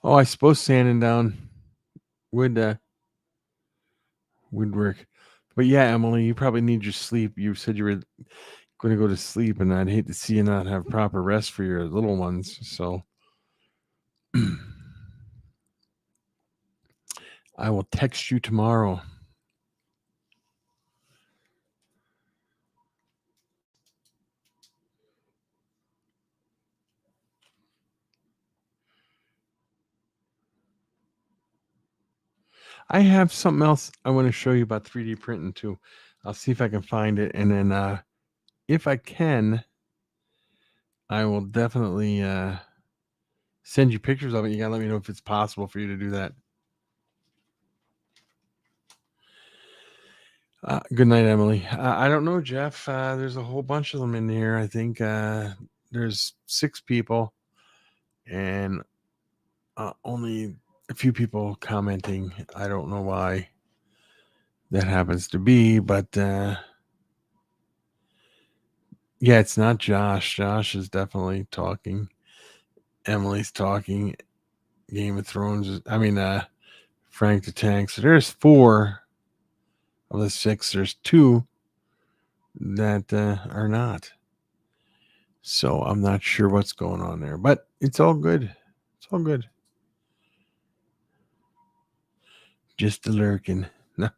Oh, I suppose sanding down would would work. But yeah, Emily, you probably need your sleep. You said you were going to go to sleep, and I'd hate to see you not have proper rest for your little ones. So I will text you tomorrow. I have something else I want to show you about 3D printing too. I'll see if I can find it, and then if I can, I will definitely send you pictures of it. You gotta let me know if it's possible for you to do that. Good night, Emily. I don't know, Jeff. There's a whole bunch of them in here. I think there's 6 people, and only a few people commenting. I don't know why that happens to be, but yeah, it's not Josh. Josh is definitely talking. Emily's talking. Game of Thrones. Frank the Tank. So there's 4 of the 6. There's 2 that are not. So I'm not sure what's going on there, but it's all good. It's all good. Just a lurking. No,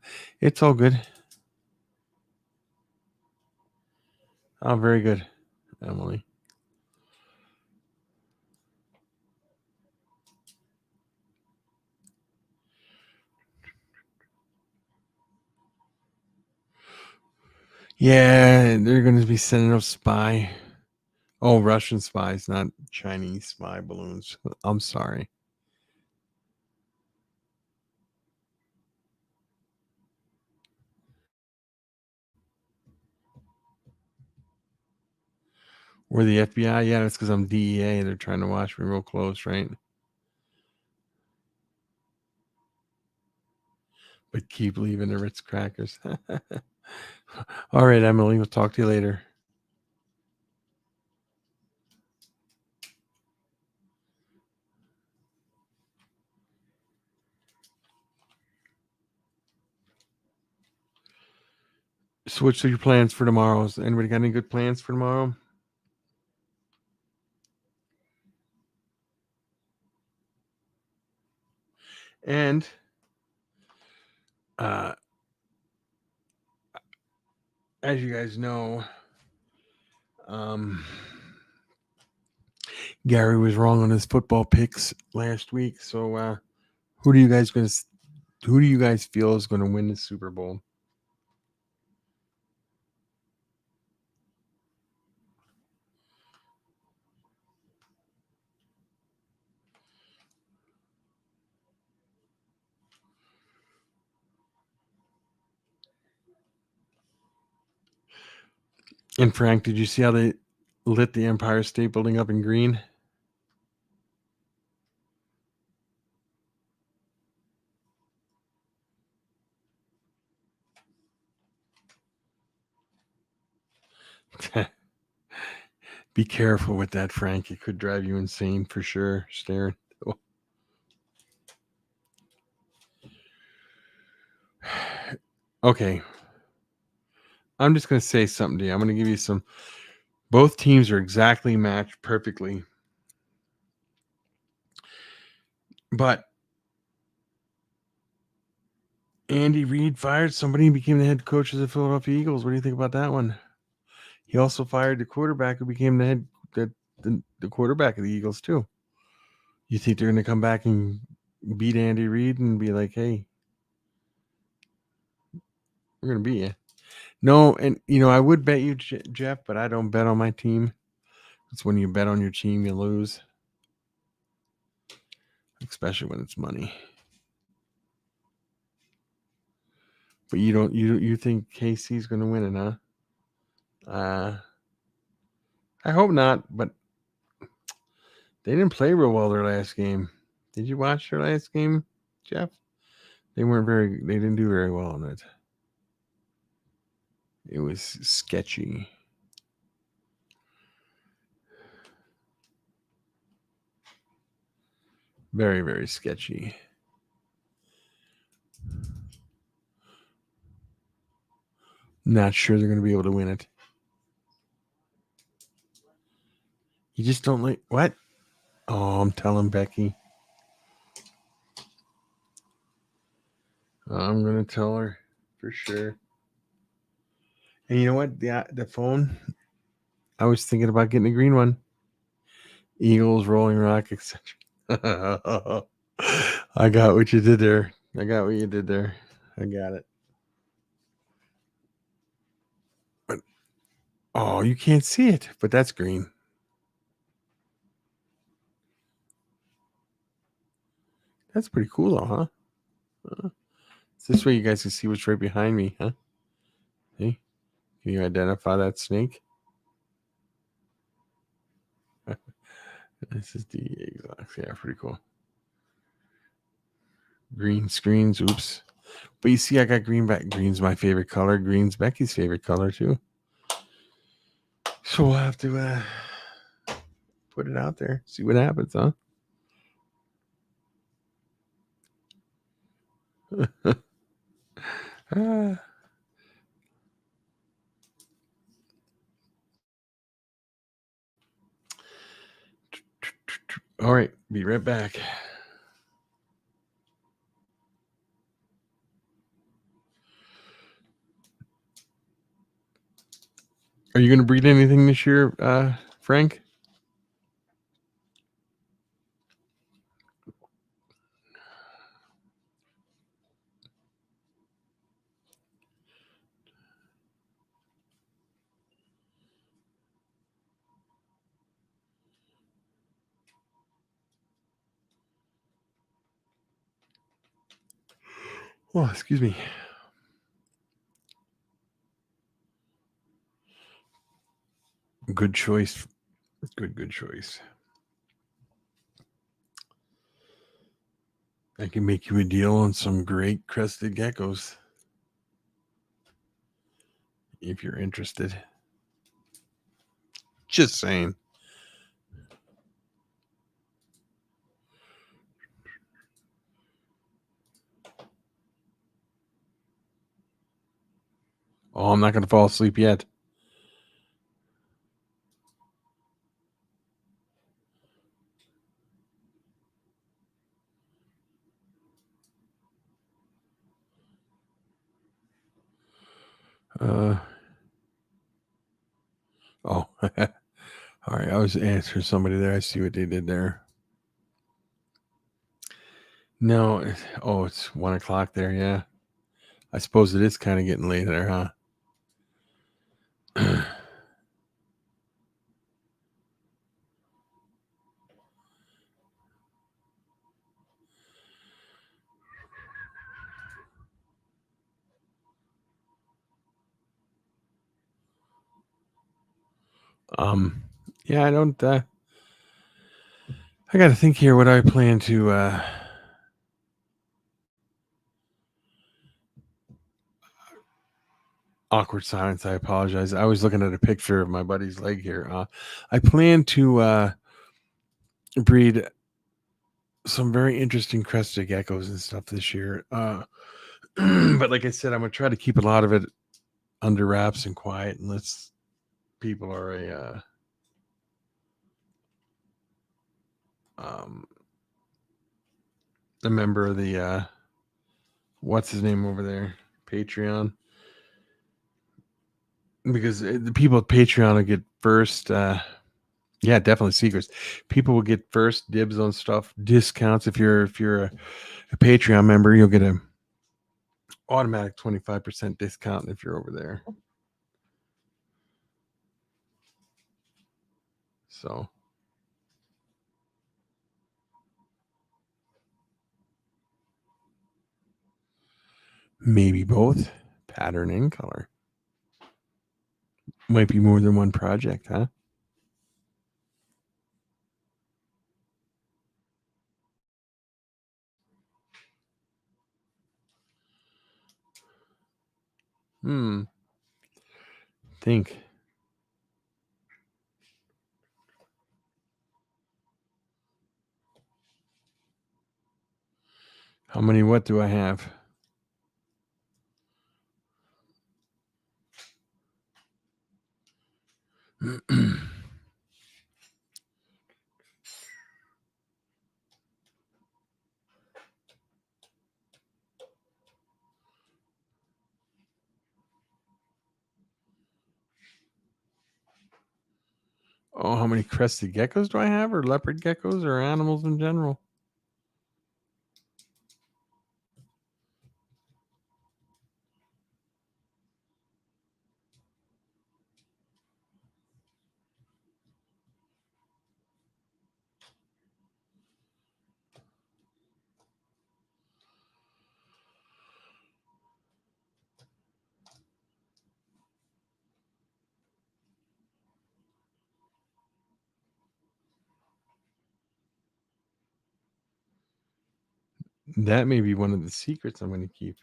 it's all good. Oh, very good, Emily. Yeah, they're going to be sending up spy. Oh, Russian spies, not Chinese spy balloons. I'm sorry. We're the FBI. Yeah, that's because I'm DEA. They're trying to watch me real close, right? But keep leaving the Ritz crackers. All right, Emily. We'll talk to you later. So, what's your plans for tomorrow? Has anybody got any good plans for tomorrow? And as you guys know, Gary was wrong on his football picks last week. So, who do you guys feel is going to win the Super Bowl? And Frank, did you see how they lit the Empire State Building up in green? Be careful with that, Frank. It could drive you insane for sure. Staring. Okay. I'm just going to say something to you. I'm going to give you some. Both teams are exactly matched perfectly. But Andy Reid fired somebody and became the head coach of the Philadelphia Eagles. What do you think about that one? He also fired the quarterback who became the quarterback of the Eagles too. You think they're going to come back and beat Andy Reid and be like, hey, we're going to beat you? No, and I would bet you, Jeff, but I don't bet on my team. It's when you bet on your team, you lose, especially when it's money. But you think KC's going to win it, huh? I hope not, but they didn't play real well their last game. Did you watch their last game, Jeff? They didn't do very well in it. It was sketchy. Very, very sketchy. Not sure they're going to be able to win it. You just don't like what? Oh, I'm telling Becky. I'm going to tell her for sure. And you know what? The phone, I was thinking about getting a green one. Eagles, Rolling Rock, etc. I got what you did there. I got it. But, oh, you can't see it, but that's green. That's pretty cool, though, huh? This way you guys can see what's right behind me, huh? See? Can you identify that snake? This is DEA-Exotics. Yeah, pretty cool. Green screens. Oops. But you see, I got green back. Green's my favorite color. Green's Becky's favorite color, too. So we'll have to put it out there. See what happens, huh? All right. Be right back. Are you going to breed anything this year, Frank? Oh, excuse me. Good choice. Good choice. I can make you a deal on some great crested geckos if you're interested. Just saying. Oh, I'm not going to fall asleep yet. Oh, all right. I was answering somebody there. I see what they did there. No, it's 1:00 there. Yeah, I suppose it is kind of getting late there, huh? Yeah, I don't. I got to think here what I plan to. Awkward silence. I apologize. I was looking at a picture of my buddy's leg here. I plan to breed some very interesting crested geckos and stuff this year. But like I said, I'm gonna try to keep a lot of it under wraps and quiet unless people are um, a member of the what's his name over there, Patreon. Because the people at Patreon will get first. Yeah, definitely secrets. People will get first dibs on stuff, discounts. If you're a Patreon member, you'll get a automatic 25% discount if you're over there. So maybe both pattern and color. Might be more than one project, huh? Think. How many what do I have? Oh, how many crested geckos do I have, or leopard geckos, or animals in general? That may be one of the secrets I'm going to keep.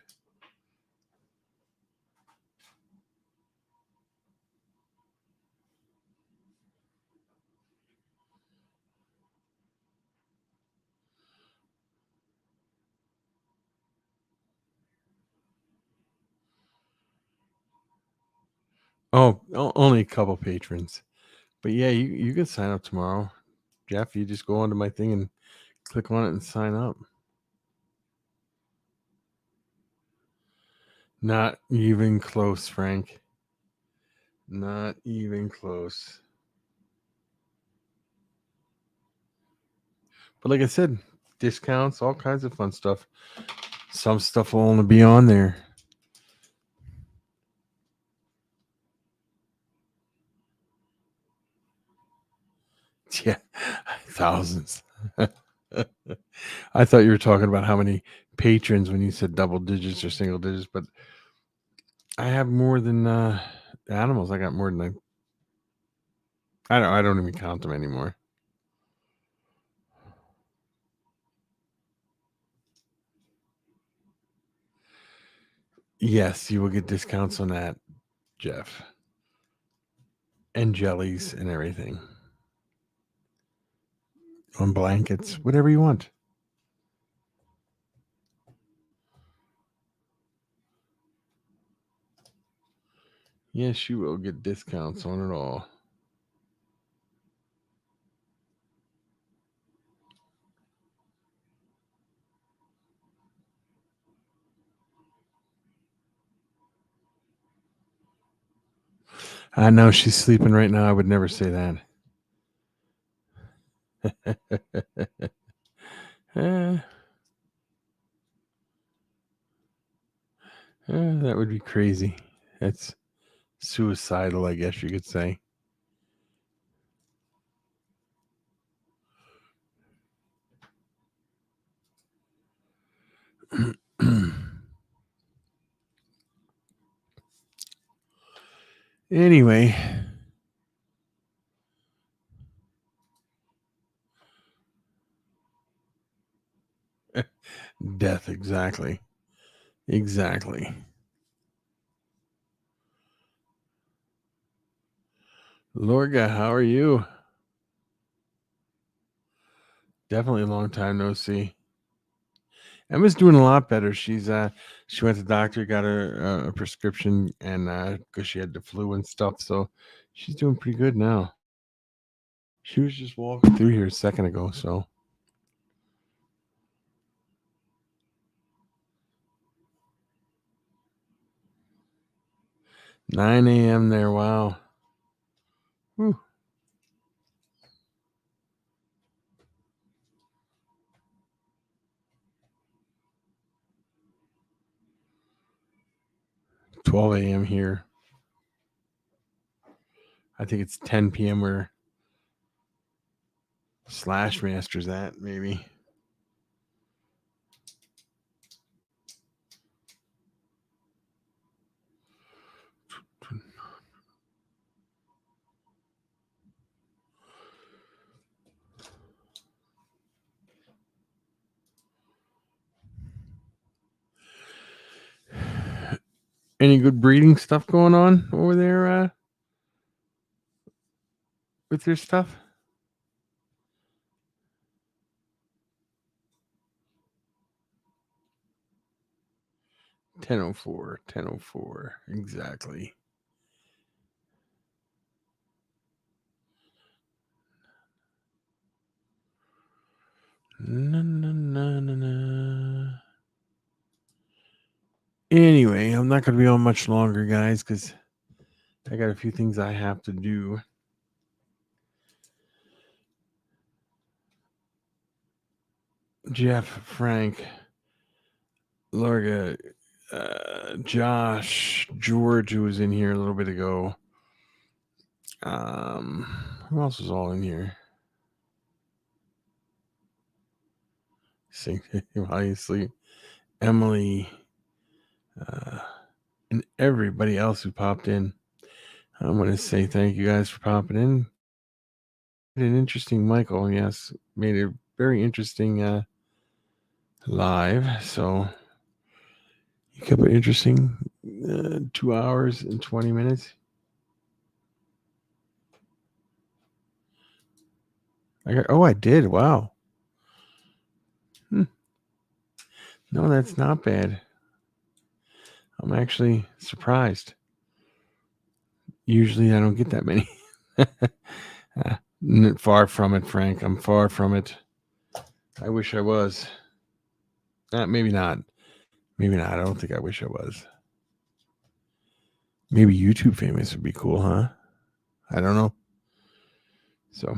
Only a couple patrons. But yeah, you can sign up tomorrow. Jeff, you just go onto my thing and click on it and sign up. Not even close, Frank. Not even close. But like I said, discounts, all kinds of fun stuff. Some stuff will only be on there. Yeah, thousands. I thought you were talking about how many patrons when you said double digits or single digits, but I have more than animals. I got more than I don't even count them anymore. Yes, you will get discounts on that, Jeff. And jellies and everything. On blankets, whatever you want. Yes, you will get discounts on it all. I know she's sleeping right now. I would never say that. That would be crazy. That's suicidal, I guess you could say. Anyway, death, exactly. Exactly. Lorga, how are you? Definitely a long time no see. Emma's doing a lot better. She went to the doctor, got her a prescription, and because she had the flu and stuff, so she's doing pretty good now. She was just walking through here a second ago, so 9 a.m. there. Wow. Whew. 12 a.m. here. I think it's 10 p.m. where Slash Master's at, maybe. Any good breeding stuff going on over there with your stuff? 10:04, 10:04, exactly. Na, na, na, na, na. Anyway, I'm not going to be on much longer, guys, because I got a few things I have to do. Jeff, Frank, Lorga, Josh, George, who was in here a little bit ago. Who else was all in here? Obviously, Emily, and everybody else who popped in. I want to say thank you guys for popping in. An interesting Michael, yes, made a very interesting live. So you kept it interesting. 2 hours and 20 minutes. I did. Wow. No, that's not bad. I'm actually surprised. Usually I don't get that many. Far from it, Frank. I'm far from it. I wish I was. Maybe not. Maybe not. I don't think I wish I was. Maybe YouTube famous would be cool, huh? I don't know. So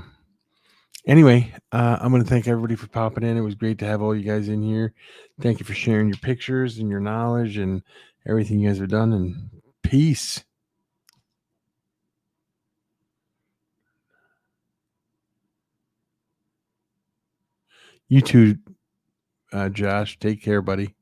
anyway, I'm going to thank everybody for popping in. It was great to have all you guys in here. Thank you for sharing your pictures and your knowledge and everything you guys have done. And peace. You too, Josh. Take care, buddy.